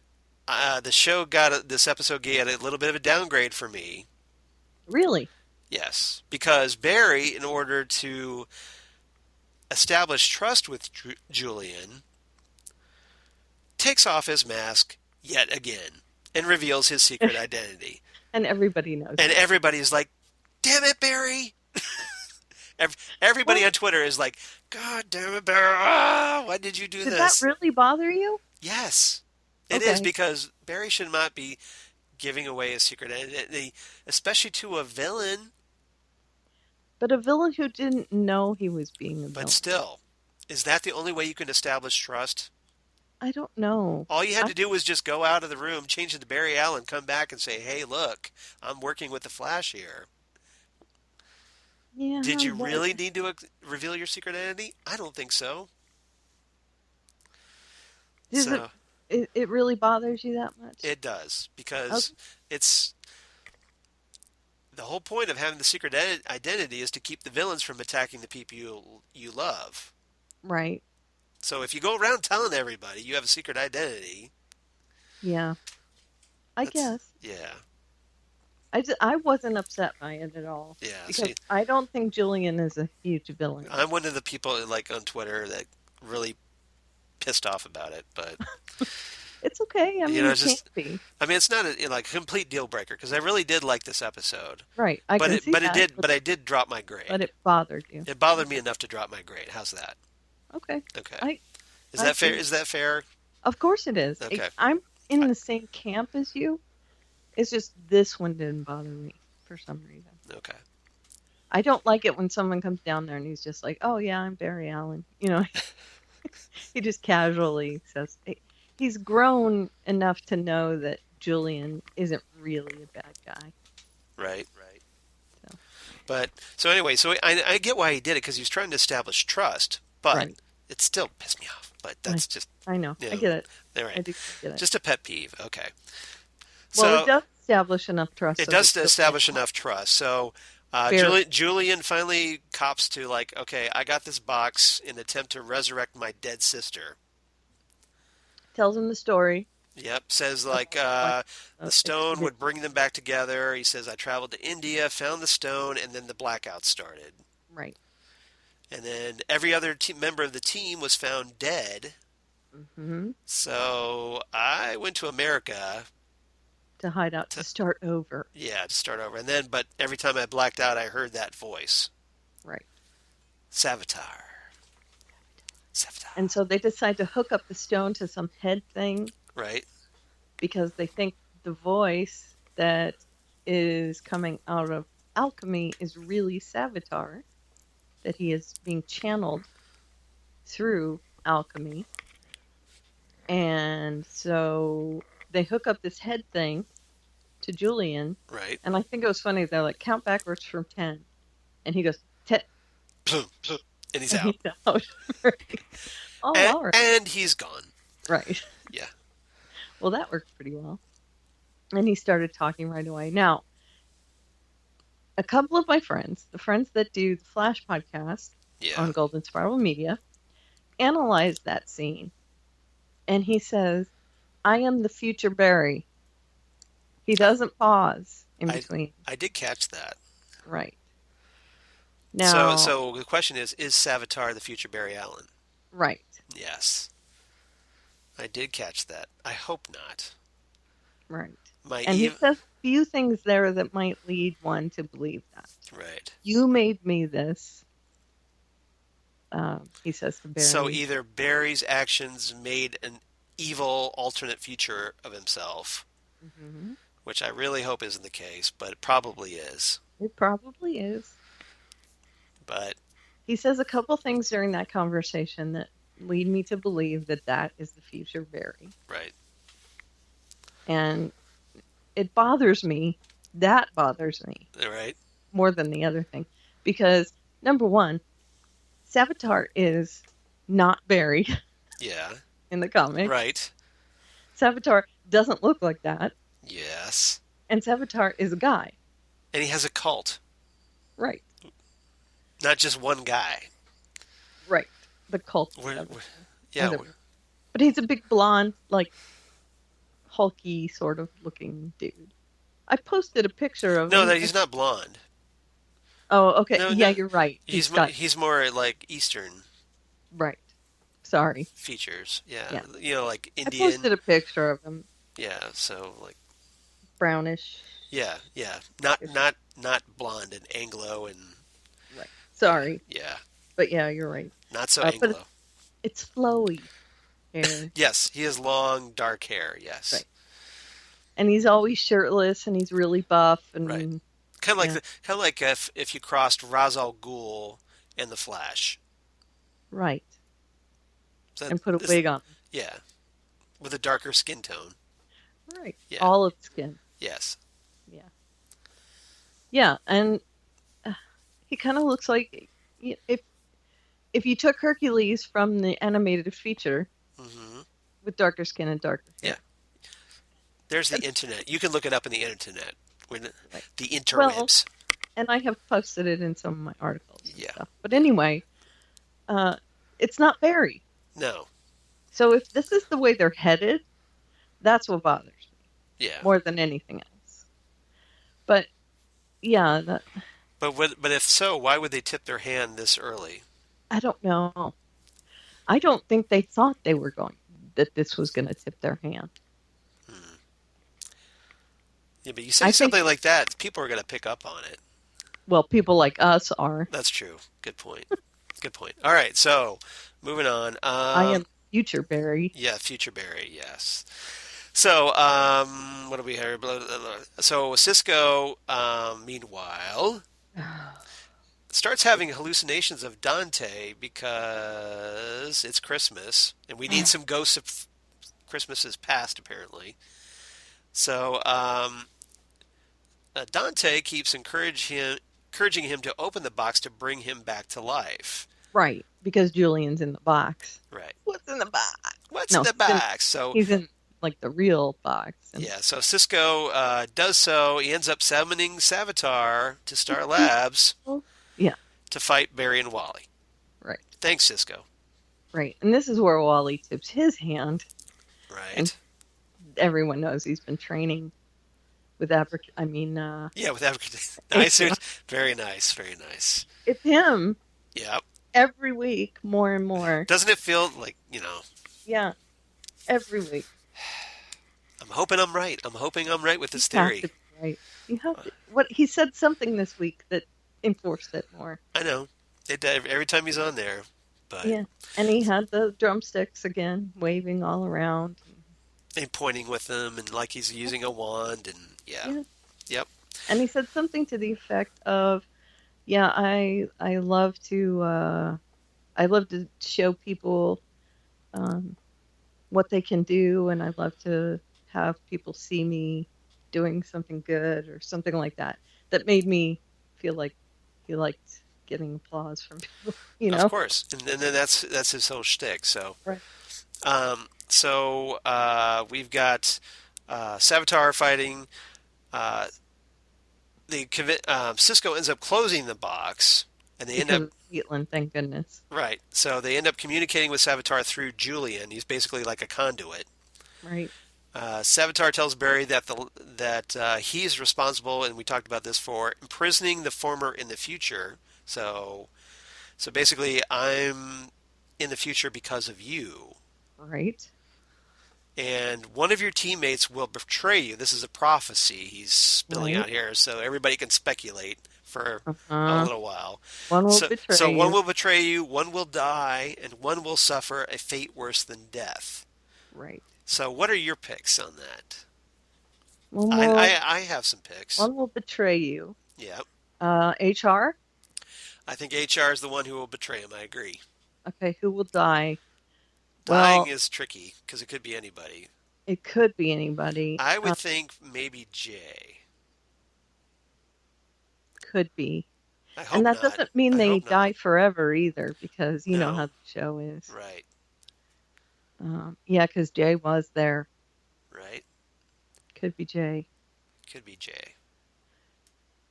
the show this episode got a little bit of a downgrade for me. Really? Yes, because Barry, in order to establish trust with Julian, takes off his mask yet again and reveals his secret identity. And everybody knows And it. everybody's like, "Damn it, Barry!" Everybody Well, on Twitter is like, "God damn it, Barry! Ah, why did you do did that this?" really bother you? Yes, it is, Okay. because Barry should not be giving away his secret identity, especially to a villain. But a villain who didn't know he was being a But villain. still, is that the only way you can establish trust? I don't know. All you had to do was just go out of the room, change it to Barry Allen, come back and say, "Hey, look, I'm working with the Flash here." Yeah, Did you but really need to reveal your secret identity? I don't think so. does So it really bothers you that much? it does, Okay. because it's the whole point of having the secret identity is to keep the villains from attacking the people you love. Right. So if you go around telling everybody you have a secret identity, Yeah. I guess. yeah, I wasn't upset by it at all. yeah. Because See, I don't think Julian is a huge villain. I'm one of the people like on Twitter that really pissed off about it, but It's okay. I mean, it's it can't just, be. I mean, it's not a like complete deal breaker, because I really did like this episode, Right. I can see that. but I did drop my grade. But it bothered you. It bothered me enough to drop my grade. How's that? Okay. Okay. Is I that fair? see. Is that fair? Of course it is. Okay. I'm in the same camp as you. It's just this one didn't bother me for some reason. Okay. I don't like it when someone comes down there and he's just like, "Oh yeah, I'm Barry Allen." He just casually says he's grown enough to know that Julian isn't really a bad guy. Right. So. But so anyway, so I get why he did it, because he was trying to establish trust, but Right. it still pissed me off. But that's just I know. you I know, get it. all I right. do get it. Just a pet peeve. Okay. Well, So it does establish enough trust. it so does that establish Julian- enough trust. So Fair. Julian finally cops to, like, okay, I got this box in attempt to resurrect my dead sister. Tells him the story. Yep, says like What? the stone would bring them back together. He says, I traveled to India, found the stone, and then the blackout started. Right. And then every other member of the team was found dead. Hmm. So I went to America, To hide out, to start over. yeah, to start over. And then, but every time I blacked out, I heard that voice. Right. Savitar. And so they decide to hook up the stone to some head thing Right? because they think the voice that is coming out of alchemy is really Savitar, that he is being channeled through alchemy. And so they hook up this head thing to Julian. Right. And I think it was funny. They're like, count backwards from 10. And he goes, 10. Plum, plum, and he's And out. he's out. Right. Oh, And, all right. and he's gone. Right. Yeah. Well, that worked pretty well. And he started talking right away. Now, a couple of my friends, the friends that do the Flash podcast Yeah. on Golden Spiral Media, analyzed that scene. And he says, I am the future Barry. He doesn't pause in between. I did catch that. Right. Now, So the question is Savitar the future Barry Allen? right. Yes. I did catch that. I hope not. Right. My And he says a few things there that might lead one to believe that. Right. You made me this. He says to Barry. So either Barry's actions made an evil alternate future of himself, Mhm. which I really hope isn't the case, but it probably is. It probably is. But He says a couple things during that conversation that lead me to believe that that is the future Barry. right. And it bothers me. That bothers me Right. more than the other thing. Because, number one, Savitar is not Barry Yeah. in the comic. Right. Savitar doesn't look like that. Yes. And Savitar is a guy. And he has a cult. Right. Not just one guy. Right. The cult Where, of where, Saboteur. yeah, Whatever. But he's a big blonde, like hulky sort of looking dude. I posted a picture of no, him. that he's not blonde. Oh, okay. No, Yeah, no, you're right. he's more like Eastern Right. Sorry. features. Yeah, Yeah. like I posted Indian. a picture of him, Yeah, so like brownish. yeah, not blonde and Anglo and Right. yeah, Sorry. yeah, But yeah, you're right. not so But Anglo. it's flowy hair. Yes, he has long dark hair. Yes, Right. And he's always shirtless and he's really buff right. and Kind yeah. of like if you crossed Ra's al Ghul and the Flash. Right. So And put a this, wig on him. yeah, with a darker skin tone. Right. Yeah. Olive skin. Yes. Yeah. Yeah. And he kind of looks like if you took Hercules from the animated feature Hmm. with darker skin and darker Yeah. hair. There's the internet. You can look it up in the internet. Right. The Well, interwebs. and I have posted it in some of my articles and Yeah. stuff. But anyway, it's not Barry. No. So if this is the way they're headed, that's what bothers me Yeah. more than anything else. But yeah, But if so, why would they tip their hand this early? I don't know. I don't think they thought that this was going to tip their hand. Hmm. Yeah, but you say I think, something like that, people are going to pick up on it. well, people like us are. That's true. Good point. Good point. All right, so moving on. I am future Barry. Yeah, future Barry. Yes. So, what do we have? Blah, blah, blah. So Cisco, meanwhile, starts having hallucinations of Dante because it's Christmas and we need some ghosts of Christmases past, apparently. So, Dante keeps encouraging him to open the box to bring him back to life. Right, because Julian's in the box. Right. What's in the box? What's No, in the box? So he's in like the real box. And yeah, so Cisco does so. He ends up summoning Savitar to Star Labs yeah, to fight Barry and Wally. right, Thanks, Cisco. right. And this is where Wally tips his hand. Right. And everyone knows he's been training with Yeah, with Abracadabra. Nice. Very nice. Very nice. it's him Yep. every week, more and more. Doesn't it feel like, Yeah, every week. I'm hoping I'm right. I'm hoping I'm right with this You have theory. to be right. You have to. What he said something this week that enforced it more. I know. Every time he's on there. But Yeah, and he had the drumsticks again, waving all around. and pointing with them and like he's using a wand and Yeah. Yep. And he said something to the effect of, "Yeah, I love to show people what they can do, and I love to have people see me doing something good or something like that." That made me feel like he liked getting applause from people, Of course. And then that's his whole shtick. So Right. We've got Savitar fighting. Cisco ends up closing the box, and they end up Because of Caitlin, thank goodness. right. So they end up communicating with Savitar through Julian. He's basically like a conduit. Right. Savitar tells Barry that he's responsible, and we talked about this, for imprisoning the former in the future. So basically, I'm in the future because of you. Right. And one of your teammates will betray you. This is a prophecy he's spilling Right. out here, so everybody can speculate for a Uh-huh. little while. One will betray So you. one will betray you, one will die, and one will suffer a fate worse than death. Right. So what are your picks on that? One will, I have some picks. one will betray you. Yep. HR? I think HR is the one who will betray him. I agree. Okay, who will die? Dying Well, is tricky because it could be anybody. it could be anybody. I would think maybe Jay. Could be. I hope And that not. doesn't mean I they hope not. die forever either, because you know No. how the show is. Right. Yeah, because Jay was there. Right. Could be Jay. Could be Jay.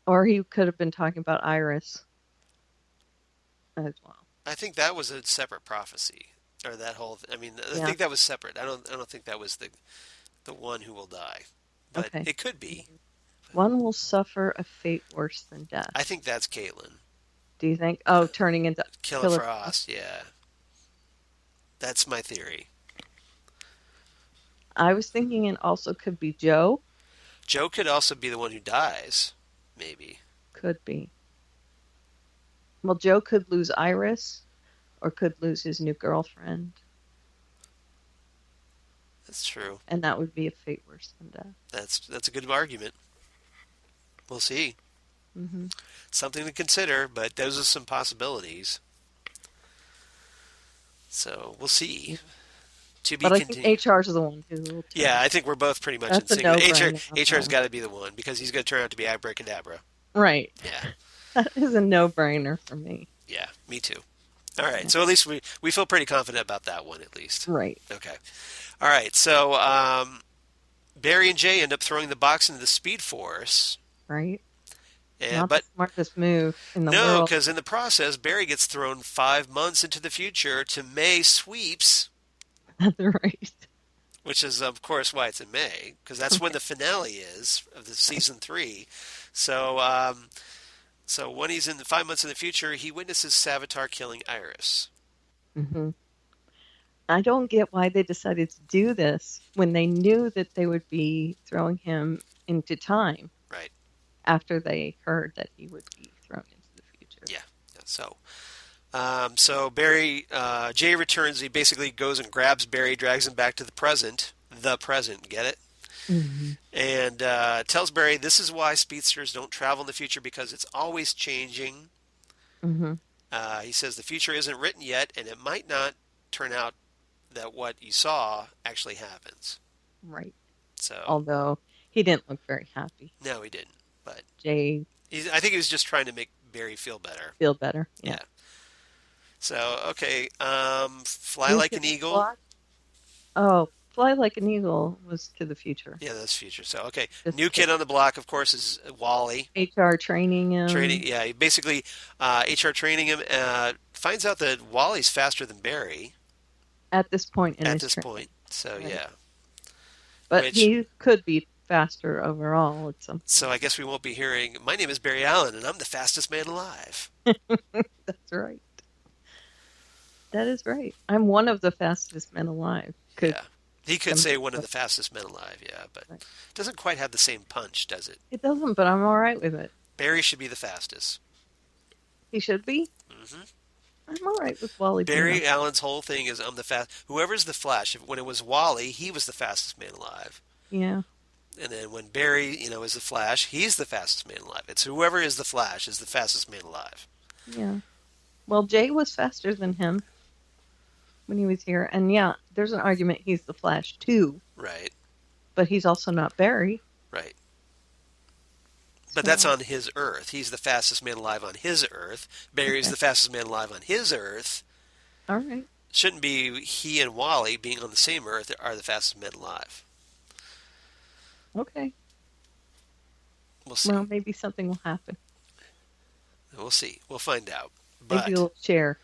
Or he could have been talking about Iris as well. I think that was a separate prophecy, or that whole. I mean, I Yeah. think that was separate. I don't think that was the one who will die, but Okay. it could be. One will suffer a fate worse than death. I think that's Caitlin. Do you think? Oh, turning into Killer Frost. Yeah, that's my theory. I was thinking it also could be Joe. Joe could also be the one who dies, maybe. Could be. Well, Joe could lose Iris, or could lose his new girlfriend, That's true. and that would be a fate worse than death. That's a good argument. We'll see. Mm-hmm. Something to consider, but those are some possibilities. So we'll see. To be But I continued. think HR is the one who will turn. Yeah, I think we're both pretty much That's in a sync. no-brainer on HR's that. got to be the one because he's going to turn out to be abracadabra. Right. Yeah, That is a no-brainer for me. yeah, me too. All right, so at least we feel pretty confident about that one at least. Right. Okay. All right, so Barry and Jay end up throwing the box into the Speed Force. Right. And, Not but the smartest move in the no, world. because in the process, Barry gets thrown 5 months into the future to May Sweeps, That's right. which is, of course, why it's in May, because that's when the finale is of the season 3. So, so when he's in the 5 months in the future, he witnesses Savitar killing Iris. Mm-hmm. I don't get why they decided to do this when they knew that they would be throwing him into time. Right. After they heard that he would be thrown into the future. Yeah. So Barry, Jay returns. He basically goes and grabs Barry, drags him back to the present. The present, get it? Mm-hmm. And tells Barry this is why speedsters don't travel in the future because it's always changing. Mm-hmm. He says the future isn't written yet, and it might not turn out that what you saw actually happens. Right. So Although he didn't look very happy. no, he didn't. But Jay I think he was just trying to make Barry feel better. feel better. Yeah. Yeah. So okay, fly like an eagle. Oh, fly like an eagle was to the future. Yeah, that's future. So okay, Just new kid on the block, of course, is Wally. HR training him. Training, yeah, he basically HR training him. Finds out that Wally's faster than Barry At this point in at his this training. point. So Right. yeah. But Which- he could be faster overall at some point. So I guess we won't be hearing. My name is Barry Allen, and I'm the fastest man alive. That's right. That is right. I'm one of the fastest men alive. Could Yeah, he could some- say one of the fastest men alive. Yeah, but Right. doesn't quite have the same punch, does it? It doesn't, but I'm all right with it. Barry should be the fastest. He should be. hmm I'm all right with Wally. being Barry the- Allen's whole thing is I'm the fast. Whoever's the Flash. When it was Wally, he was the fastest man alive. Yeah. And then when Barry, is the Flash, he's the fastest man alive. It's whoever is the Flash is the fastest man alive. Yeah. Well, Jay was faster than him when he was here. And yeah, there's an argument he's the Flash too, Right, but he's also not Barry. right. But that's So- on his Earth. He's the fastest man alive on his Earth. Barry's Okay. the fastest man alive on his Earth. All right. Shouldn't be he and Wally being on the same Earth are the fastest men alive. Okay. We'll see. Well, maybe something will happen. We'll see. We'll find out. But Maybe we'll share.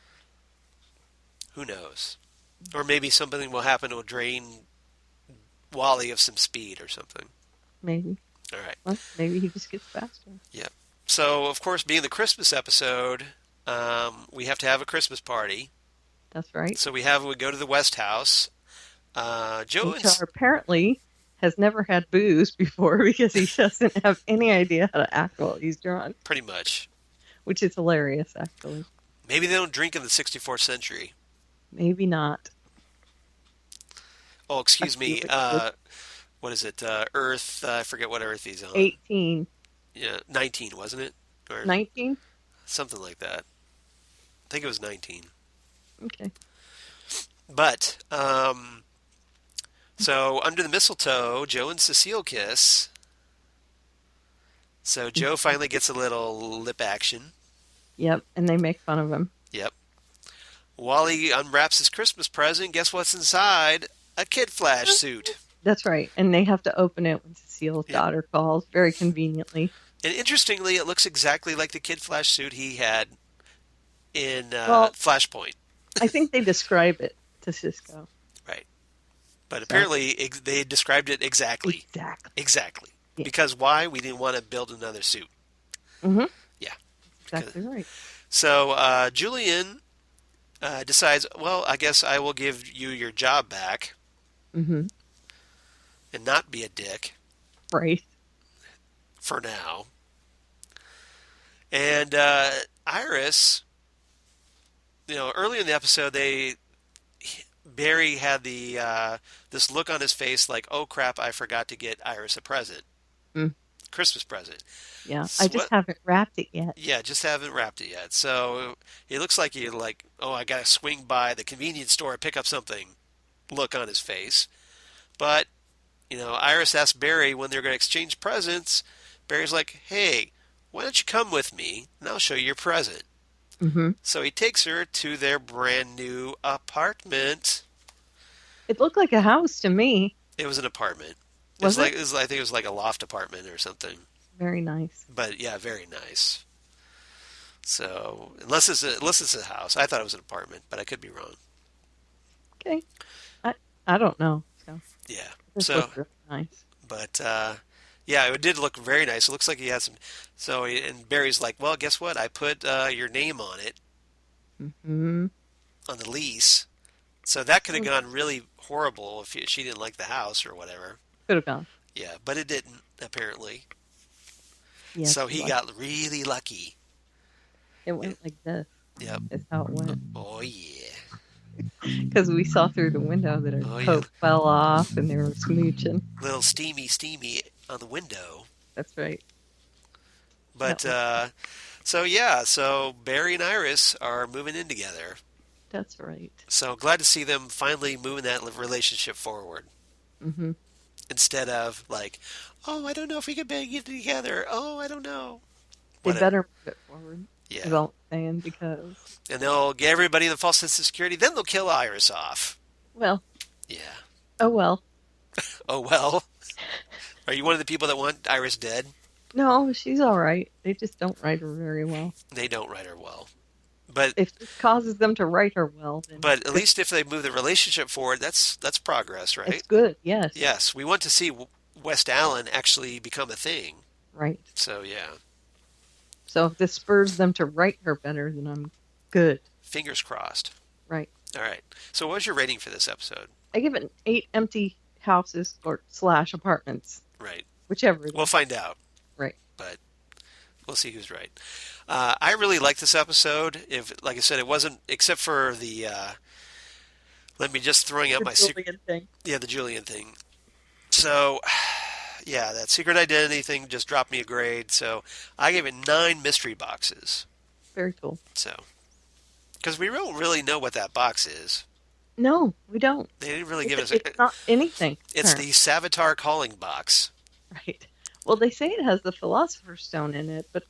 who knows? Or maybe something will happen to drain Wally of some speed or something. Maybe. All right. Well, maybe he just gets faster. So, of course, being the Christmas episode, we have to have a Christmas party. That's right. So we go to the West House. Joe and HR apparently has never had booze before because he doesn't have any idea how to act while he's drunk, pretty much. which is hilarious, actually. Maybe they don't drink in the 64th century. Maybe not. Oh, excuse me. Absolutely. What is it? Earth. I forget what Earth he's on. 18. Yeah, 19, wasn't it? Or 19? something like that. I think it was 19. Okay. But, so under the mistletoe, Joe and Cecile kiss. So Joe finally gets a little lip action. Yep, and they make fun of him. Yep. Wally unwraps his Christmas present. Guess what's inside? A Kid Flash suit. That's right, and they have to open it when Cecile's Yeah. daughter calls, very conveniently. And interestingly, it looks exactly like the Kid Flash suit he had in Well, Flashpoint. I think they describe it to Cisco. Right. But So. apparently they described it exactly. Exactly. Exactly. Yeah. Because why? We didn't want to build another suit. Mm-hmm. Yeah. Exactly right. So Julian decides, well, I guess I will give you your job back Mm-hmm. and not be a dick Right. for now. And Iris, early in the episode, Barry had this look on his face like, oh crap, I forgot to get Iris a present, Christmas present. Yeah, I just haven't wrapped it yet. Yeah, just haven't wrapped it yet. So it looks like he oh, I gotta swing by the convenience store and pick up something. Look on his face, but Iris asks Barry when they're going to exchange presents. Barry's like, hey, why don't you come with me and I'll show you your present. Mm-hmm. So he takes her to their brand new apartment. It looked like a house to me. It was an apartment. Was it? I think it was like a loft apartment or something. Very nice. But yeah, very nice. So unless it's a house, I thought it was an apartment, but I could be wrong. Okay, I don't know. So yeah, this so looks really nice. But yeah, it did look very nice. It looks like he had some. So and Barry's like, well, guess what? I put your name on it. Mm-hmm. On the lease. So that could have gone really horrible if she didn't like the house or whatever. Could have gone. Yeah, but it didn't, apparently. Yes, so he got really lucky. It went like this. Yep. That's how it went. Oh, yeah. Because we saw through the window that her coat fell off and they were smooching. Little steamy on the window. That's right. But, so Barry and Iris are moving in together. That's right. So glad to see them finally moving that relationship forward. Mm-hmm. Instead of like, oh, I don't know if we can get together. Oh, I don't know. They better move it forward. Yeah. Is all I'm saying, because. And they'll get everybody the false sense of security. Then they'll kill Iris off. Well. Yeah. Oh well. Oh well. Are you one of the people that want Iris dead? No, she's all right. They just don't write her very well. They don't write her well. But if it causes them to write her well, then but at least if they move the relationship forward, that's progress, right? It's good, yes. Yes, we want to see West Allen actually become a thing. Right. So yeah. So if this spurs them to write her better, then I'm good. Fingers crossed. Right. All right. So what was your rating for this episode? I give it 8 empty houses or / apartments. Right. Whichever. We'll find out. Right. But we'll see who's right. I really liked this episode. Like I said, it wasn't except for the. Let me just throwing out my Julian thing. Yeah, the Julian thing. So, yeah, that secret identity thing just dropped me a grade. So I gave it 9 mystery boxes. Very cool. So, because we don't really know what that box is. No, we don't. They didn't really give us. It's not anything. It's the Savitar calling box. Right. Well, they say it has the Philosopher's Stone in it, but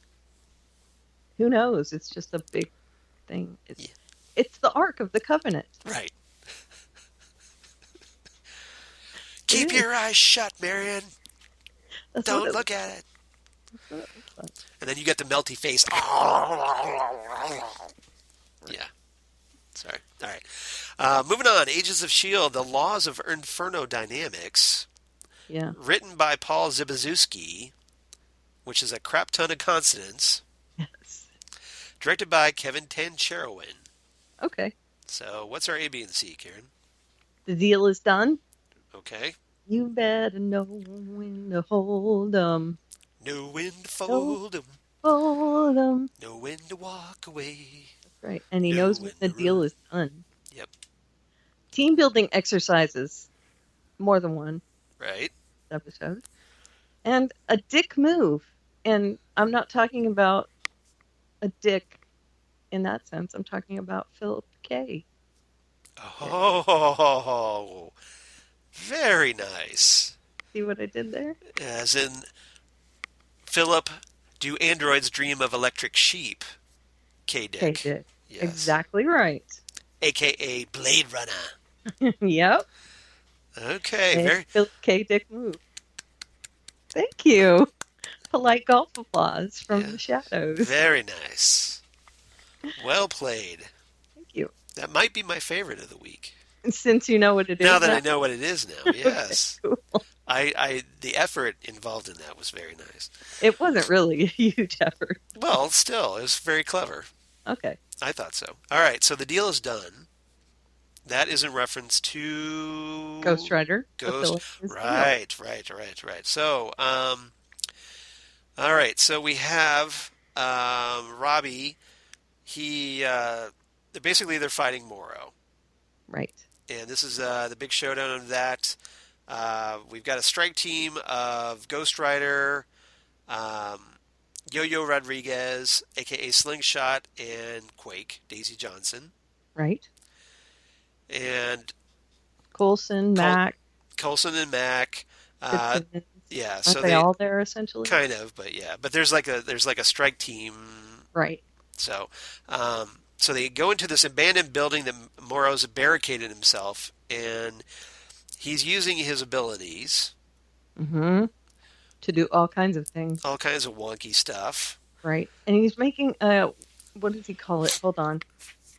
who knows? It's just a big thing. It's the Ark of the Covenant. Right. Keep your eyes shut, Marion. Don't look at it. And then you get the melty face. Yeah. Sorry. All right. Moving on. Agents of S.H.I.E.L.D. The Laws of Inferno Dynamics. Yeah. Written by Paul Zibazewski, which is a crap ton of consonants. Yes. Directed by Kevin Tancherowin. Okay. So, what's our A, B, and C, Karen? The deal is done. Okay. You better know when to hold 'em. Know when to fold 'em. Hold 'em. Know when to walk away. That's right. And he knows when the deal is done. Yep. Team building exercises. More than one. Right. Episode. And a dick move. And I'm not talking about a dick in that sense. I'm talking about Philip K. Oh, very nice. See what I did there? As in, Philip, do androids dream of electric sheep? K-Dick. K-Dick. Yes. Exactly right. AKA Blade Runner. Yep. Okay. Very. Philip K-Dick move. Thank you. Polite golf applause from the shadows. Very nice. Well played. Thank you. That might be my favorite of the week. Since you know what it Now is that I now. know what it is now, Okay, yes. cool. The effort involved in that was very nice. It wasn't really a huge effort. Well, still, it was very clever. Okay. I thought so. All right, so the deal is done. That is in reference Ghost to Rider Ghost. fulfilling his deal. Right. So, all right. So we have Robbie. They're fighting Morrow, Right. and this is the big showdown of that. We've got a strike team of Ghost Rider, um, Yo-Yo Rodriguez, aka Slingshot, and Quake, Daisy Johnson, Right. and Coulson, Col- Mac, Coulson and Mac. Uh, Fitzsimmons. yeah, Aren't so they they all there essentially? kind of, but yeah, but there's like a strike team. Right. So they go into this abandoned building that Morrow's barricaded himself, and he's using his abilities, Mm-hmm. To do all kinds of things. all kinds of wonky stuff. Right. And he's making what does he call it? Hold on.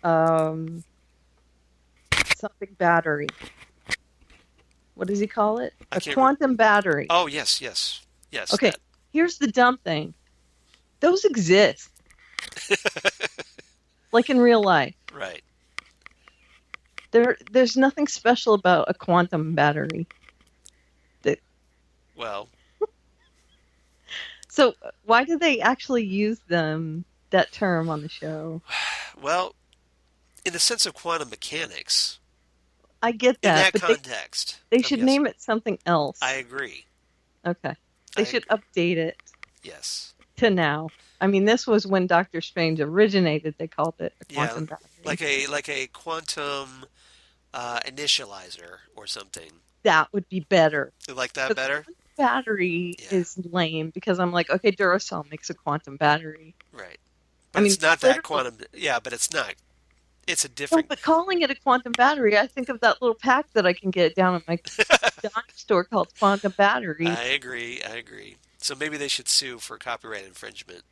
Um Something battery. What does he call it? I A can't quantum battery. Oh, yes. Okay. Here's the dumb thing. Those exist. Like in real life. Right. There's nothing special about a quantum battery. Well, So why do they actually use that term on the show? well, in the sense of quantum mechanics, I get in that, that but context, they should yes, name it something else. I agree. Okay. They I should update it Yes. to now. I mean, this was when Doctor Strange originated. They called it a Yeah, quantum battery. like a quantum initializer or something. That would be better. You like that better? Battery Yeah. is lame because I'm like, okay, Duracell makes a quantum battery. Right. But I mean, it's not that literally. quantum. Yeah, but it's not. It's a No, different. but calling it a quantum battery, I think of that little pack that I can get down at my dime store called Quantum Battery. I agree. So maybe they should sue for copyright infringement.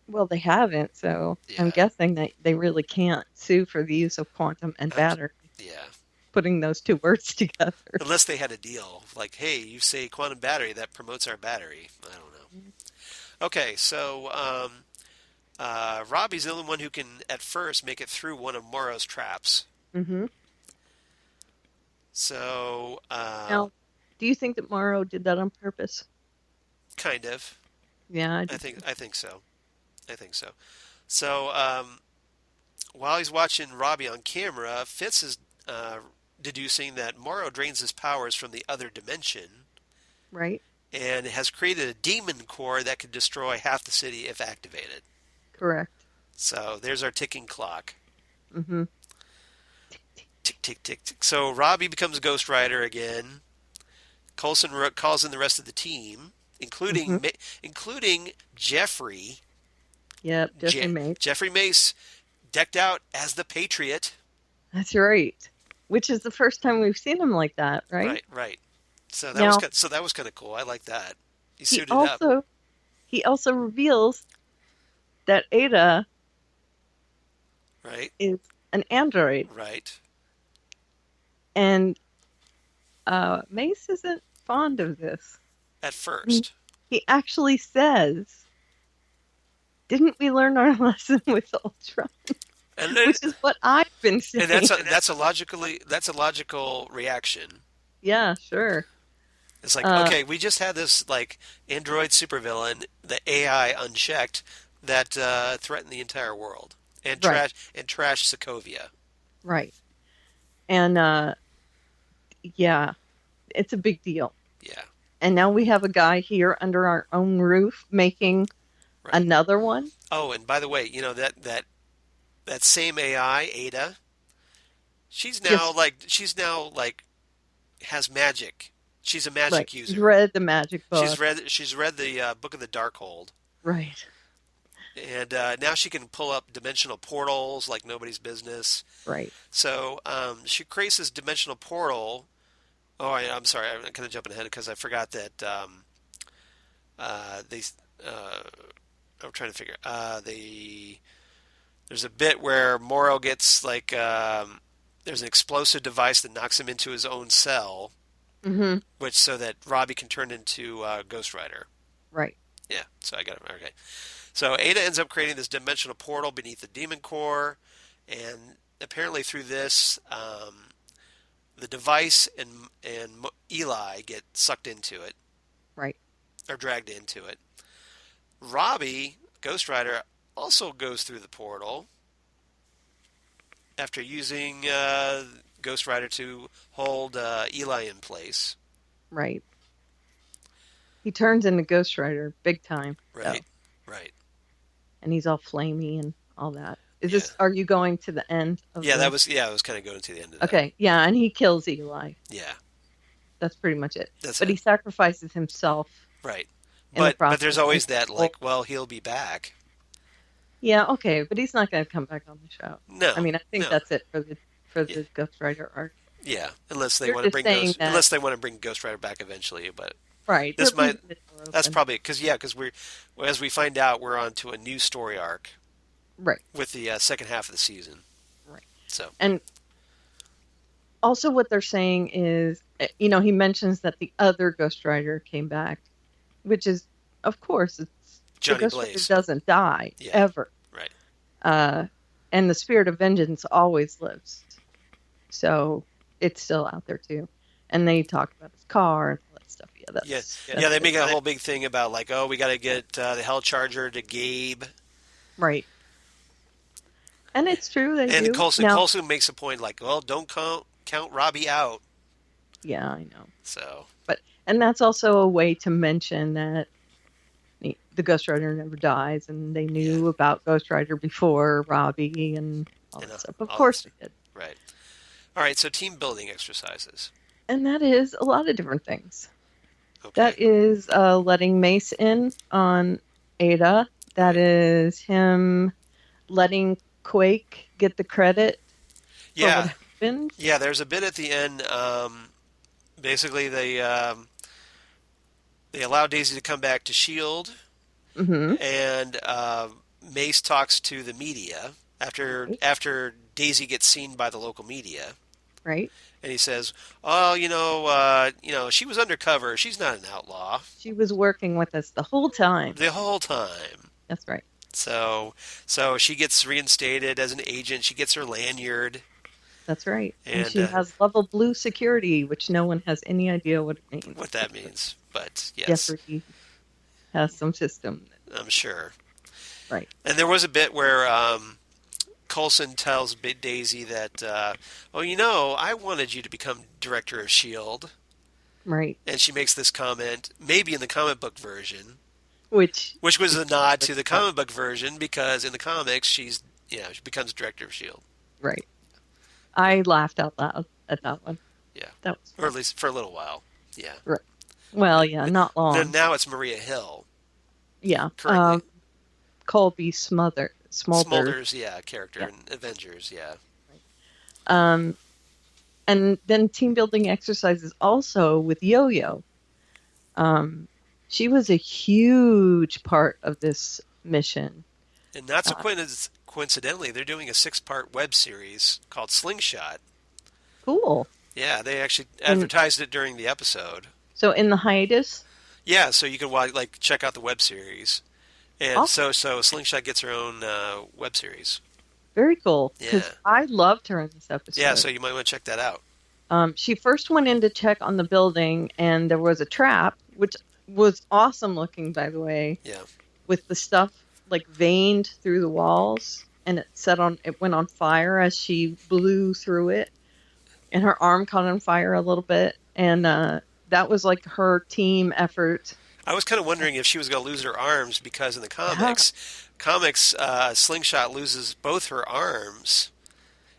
Well, they haven't, so I'm Yeah. guessing that they really can't sue for the use of quantum and battery. Yeah. Putting those two words together. Unless they had a deal, like, hey, you say quantum battery, that promotes our battery. I don't know. Okay, so Robbie's the only one who can, at first, make it through one of Morrow's traps. Mm-hmm. So, Now, do you think that Morrow did that on purpose? kind of. Yeah, I think so. So, while he's watching Robbie on camera, Fitz is deducing that Morrow drains his powers from the other dimension. Right. And has created a demon core that could destroy half the city if activated. Correct. So there's our ticking clock. Mm-hmm. Tick, tick, tick, tick. So Robbie becomes Ghost Rider again. Coulson calls in the rest of the team, including Jeffrey. Yep, Jeffrey Mace. Jeffrey Mace, decked out as the Patriot. That's right. Which is the first time we've seen him like that, right? Right. So that was kind of cool. I like that. He suited up. He also reveals that Ada Right. is an android. Right. And Mace isn't fond of this. At first. He actually says, "Didn't we learn our lesson with Ultron?" Which is what I've been saying. And that's a logical reaction. Yeah, sure. It's like, okay, we just had this like android supervillain, the AI unchecked, that threatened the entire world and trashed Sokovia. Right. And yeah, it's a big deal. Yeah. And now we have a guy here under our own roof making another one. Oh, and by the way, you know that same AI, Ada, she's now has magic. She's a magic user. She's read the magic book. She's read the Book of the Darkhold. Right. And now she can pull up dimensional portals like nobody's business. Right. So she creates this dimensional portal. Oh, I'm sorry. I'm kind of jumping ahead because I forgot that I'm trying to figure. There's a bit where Morrow gets there's an explosive device that knocks him into his own cell, Mm-hmm. which so that Robbie can turn into Ghost Rider. Right. Yeah, so I got it. Okay. So Ada ends up creating this dimensional portal beneath the demon core, and apparently through this, the device and Eli get sucked into it Right. or dragged into it. Robbie, Ghost Rider, also goes through the portal after using Ghost Rider to hold Eli in place. Right. He turns into Ghost Rider big time, Right. though. Right. And he's all flamey and all that. Yeah. Are you going to the end of Yeah, the... I was kind of going to the end of that. Okay, yeah, and he kills Eli. Yeah. That's pretty much it. That's But it. he sacrifices himself. Right. In the But process. there's always that well, he'll be back. Yeah, okay, but he's not going to come back on the show. No. I mean, I think no. that's it for the Ghost Rider arc. Yeah, unless they You're want to just bring saying Ghost Rider back eventually, but Right. this they're might leaving the door that's open. probably because we're as we find out we're on to a new story arc Right. with the second half of the season. Right. So And also what they're saying is, he mentions that the other Ghost Rider came back, which is, of course, it's Johnny the Ghost Blaze. Rider doesn't die, Yeah. ever. Right. And the spirit of vengeance always lives. So it's still out there, too. And they talk about his car and all that stuff. Yeah, Yeah, they make a whole big thing about we got to get the Hell Charger to Gabe. Right. And it's true, they And do. Coulson makes a point don't count Robbie out. Yeah, I know. So. And that's also a way to mention that the Ghost Rider never dies, and they knew about Ghost Rider before Robbie and all that stuff. Of course they did. Right. All right, so team building exercises. And that is a lot of different things. Okay. That is letting Mace in on Ada. That is him letting Quake get the credit for what happened. Yeah, there's a bit at the end. Basically, they allow Daisy to come back to S.H.I.E.L.D. Mm-hmm. And Mace talks to the media after Daisy gets seen by the local media. Right. And he says, "Oh, she was undercover. She's not an outlaw. She was working with us the whole time." The whole time. That's right. So she gets reinstated as an agent. She gets her lanyard. That's right. And she has level blue security, which no one has any idea what it means. What that means. But yes. Jeffrey has some system. I'm sure. Right. And there was a bit where Coulson tells Daisy that, I wanted you to become director of S.H.I.E.L.D. Right. And she makes this comment, maybe in the comic book version. Which was a nod to the comic book version, because in the comics, she becomes director of S.H.I.E.L.D. Right. I laughed out loud at that one. Yeah. That was or at least for a little while. Yeah. Right. Well, yeah, not long. Then now it's Maria Hill. Yeah. Currently. Colby Smulders, character in Avengers, yeah. And then team building exercises also with Yo-Yo. She was a huge part of this mission. And not so coincidentally, they're doing a 6-part web series called Slingshot. Cool. Yeah, they actually advertised it during the episode. So in the hiatus? Yeah, so you can check out the web series. And so Slingshot gets her own web series. Very cool. Yeah. Because I loved her in this episode. Yeah, so you might want to check that out. She first went in to check on the building, and there was a trap, which was awesome looking, by the way. Yeah. With the stuff veined through the walls, and it went on fire as she blew through it, and her arm caught on fire a little bit, and that was her team effort. I was kind of wondering if she was going to lose her arms, because in the comics, Slingshot loses both her arms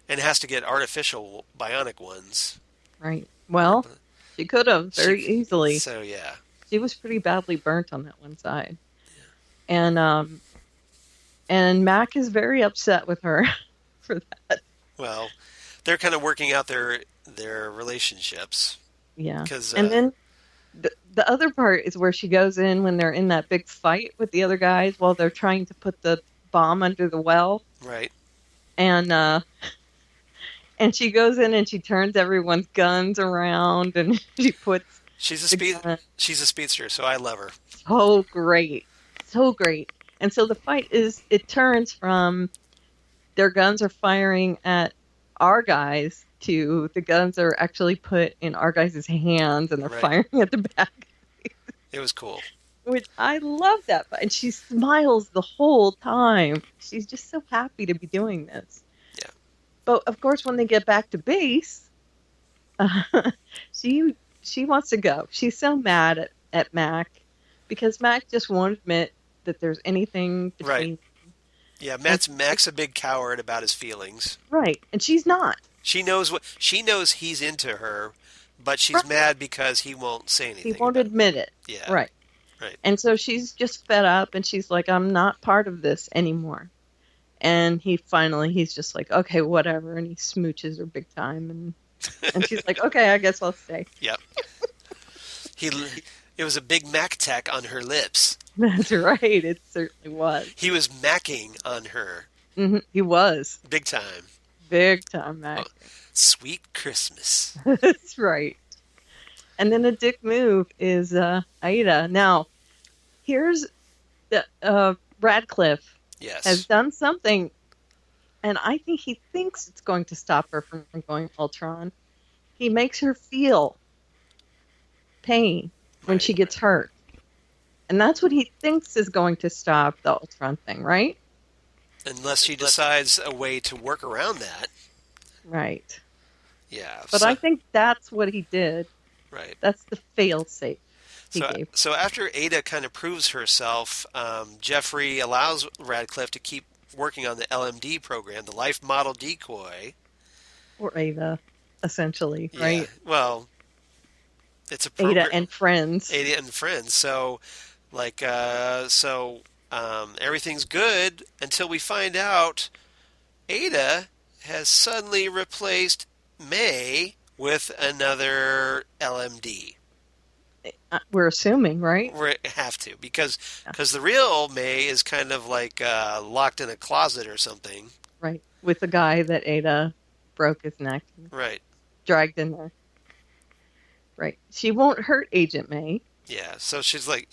and has to get artificial bionic ones. Right. Well, she could have very easily. So yeah, she was pretty badly burnt on that one side, and Mac is very upset with her for that. Well, they're kind of working out their relationships. Yeah. And then the other part is where she goes in when they're in that big fight with the other guys while they're trying to put the bomb under the well, Right. and she goes in and she turns everyone's guns around, and she puts She's a the speed. gun. She's a speedster, so I love her. So great, so great. And so the fight it turns from their guns are firing at our guys to the guns are actually put in our guys' hands and they're Right. firing at the back. It was cool. Which I love that. And she smiles the whole time. She's just so happy to be doing this. Yeah. But of course, when they get back to base, she wants to go. She's so mad at Mac because Mac just won't admit that there's anything between. Yeah, Mac's a big coward about his feelings. Right, and she's not. She knows he's into her, but she's Right. mad because he won't say anything. He won't about admit it. Yeah. Right. Right. And so she's just fed up and she's like, I'm not part of this anymore. And he's just like, okay, whatever. And he smooches her big time. And she's like, okay, I guess I'll stay. Yep. It was a big Mac tack on her lips. That's right. It certainly was. He was macking on her. Mm-hmm. He was. Big time. Big time, Mac. Oh, sweet Christmas. That's right. And then a dick move is Aida. Now, here's the Radcliffe Yes. has done something, and I think he thinks it's going to stop her from going Ultron. He makes her feel pain when she gets hurt. And that's what he thinks is going to stop the Ultron thing, right? Unless she decides a way to work around that. Right. Yeah. But I think that's what he did. Right. That's the fail-safe he gave. So after Ada kind of proves herself, Jeffrey allows Radcliffe to keep working on the LMD program, the Life Model Decoy. Or Ada, essentially, right? Yeah. Well, it's a program. Ada and friends. Ada and friends. So, everything's good until we find out Ada has suddenly replaced May with another LMD. We're assuming, right? We have to because the real May is kind of like locked in a closet or something. Right. With the guy that Ada broke his neck. Right. Dragged in there. Right. She won't hurt Agent May. Yeah. So she's like,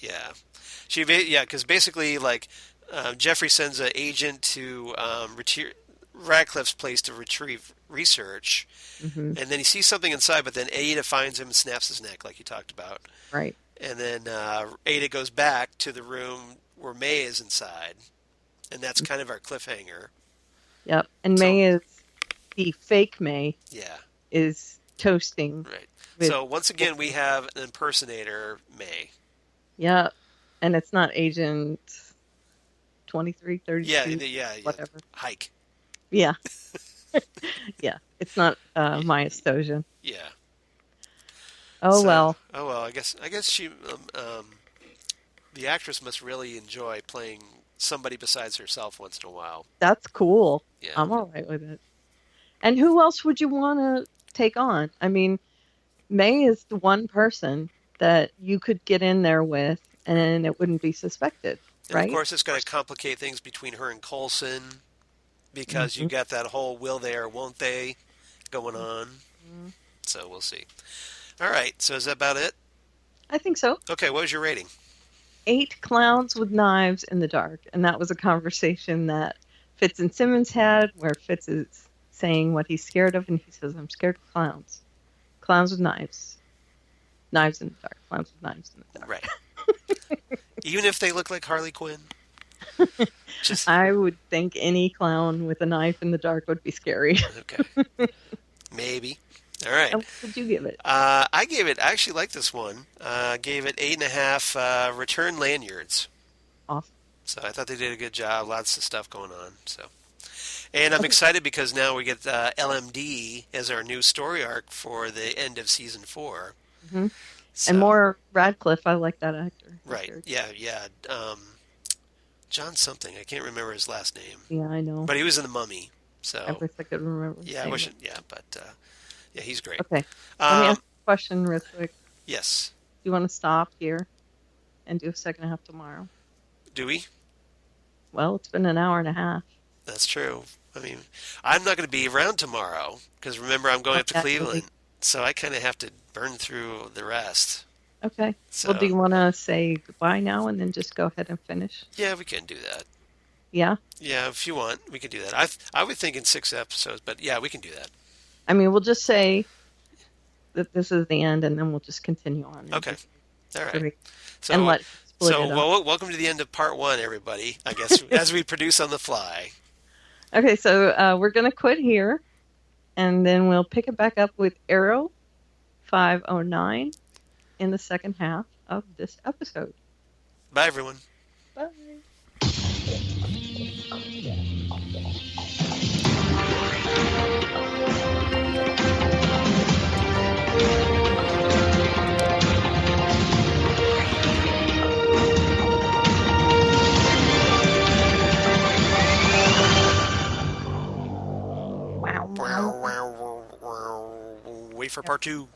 because basically, like, Jeffrey sends an agent to Radcliffe's place to retrieve research, and then he sees something inside, but then Ada finds him and snaps his neck, like you talked about. Right. And then Ada goes back to the room where May is inside, and that's kind of our cliffhanger. Yep. And May is the fake May. Yeah. Is toasting. Right. So once again, we have an impersonator, May. Yeah. And it's not Agent 23, 32. Yeah. Whatever. Hike. Yeah. Yeah. It's not Maya Stojan. Yeah. Oh, well. Oh, well. I guess she, the actress must really enjoy playing somebody besides herself once in a while. That's cool. Yeah. I'm all right with it. And who else would you want to take on? I mean, May is the one person that you could get in there with and it wouldn't be suspected, and right? Of course, it's going to complicate things between her and Coulson because you got that whole will they or won't they going on. So we'll see. All right. So is that about it? I think so. Okay. What was your rating? 8 clowns with knives in the dark. And that was a conversation that Fitz and Simmons had where Fitz is saying what he's scared of, and he says, I'm scared of clowns. Clowns with knives. Knives in the dark. Clowns with knives in the dark. Right. Even if they look like Harley Quinn? I would think any clown with a knife in the dark would be scary. Okay. Maybe. All right. What would you give it? I actually like this one. Gave it 8.5 return lanyards. Awesome. So I thought they did a good job. Lots of stuff going on. So, and I'm excited because now we get LMD as our new story arc for the end of season 4. Mm-hmm. So, and more Radcliffe. I like that actor. Right. Yeah. John something. I can't remember his last name. Yeah, I know. But he was in The Mummy. So I wish I could remember. Yeah, yeah, he's great. Okay. Let me ask a question real quick. Yes. Do you want to stop here and do a second half tomorrow? Do we? Well, it's been an hour and a half. That's true. I mean, I'm not going to be around tomorrow because remember I'm going up to Okay. Cleveland, so I kind of have to burn through the rest. Okay. So Well, do you want to say goodbye now and then just go ahead and finish? yeah, we can do that. Yeah. Yeah, if you want, we can do that. I would think in 6 episodes, but yeah, we can do that. I mean, we'll just say that this is the end, and then we'll just continue on. And Okay. just All sort right. of- So and let split it up. well, welcome to the end of part 1, everybody. I guess as we produce on the fly. Okay, so we're gonna quit here, and then we'll pick it back up with Arrow 509 in the second half of this episode. Bye, everyone. Bye. Wait for part 2.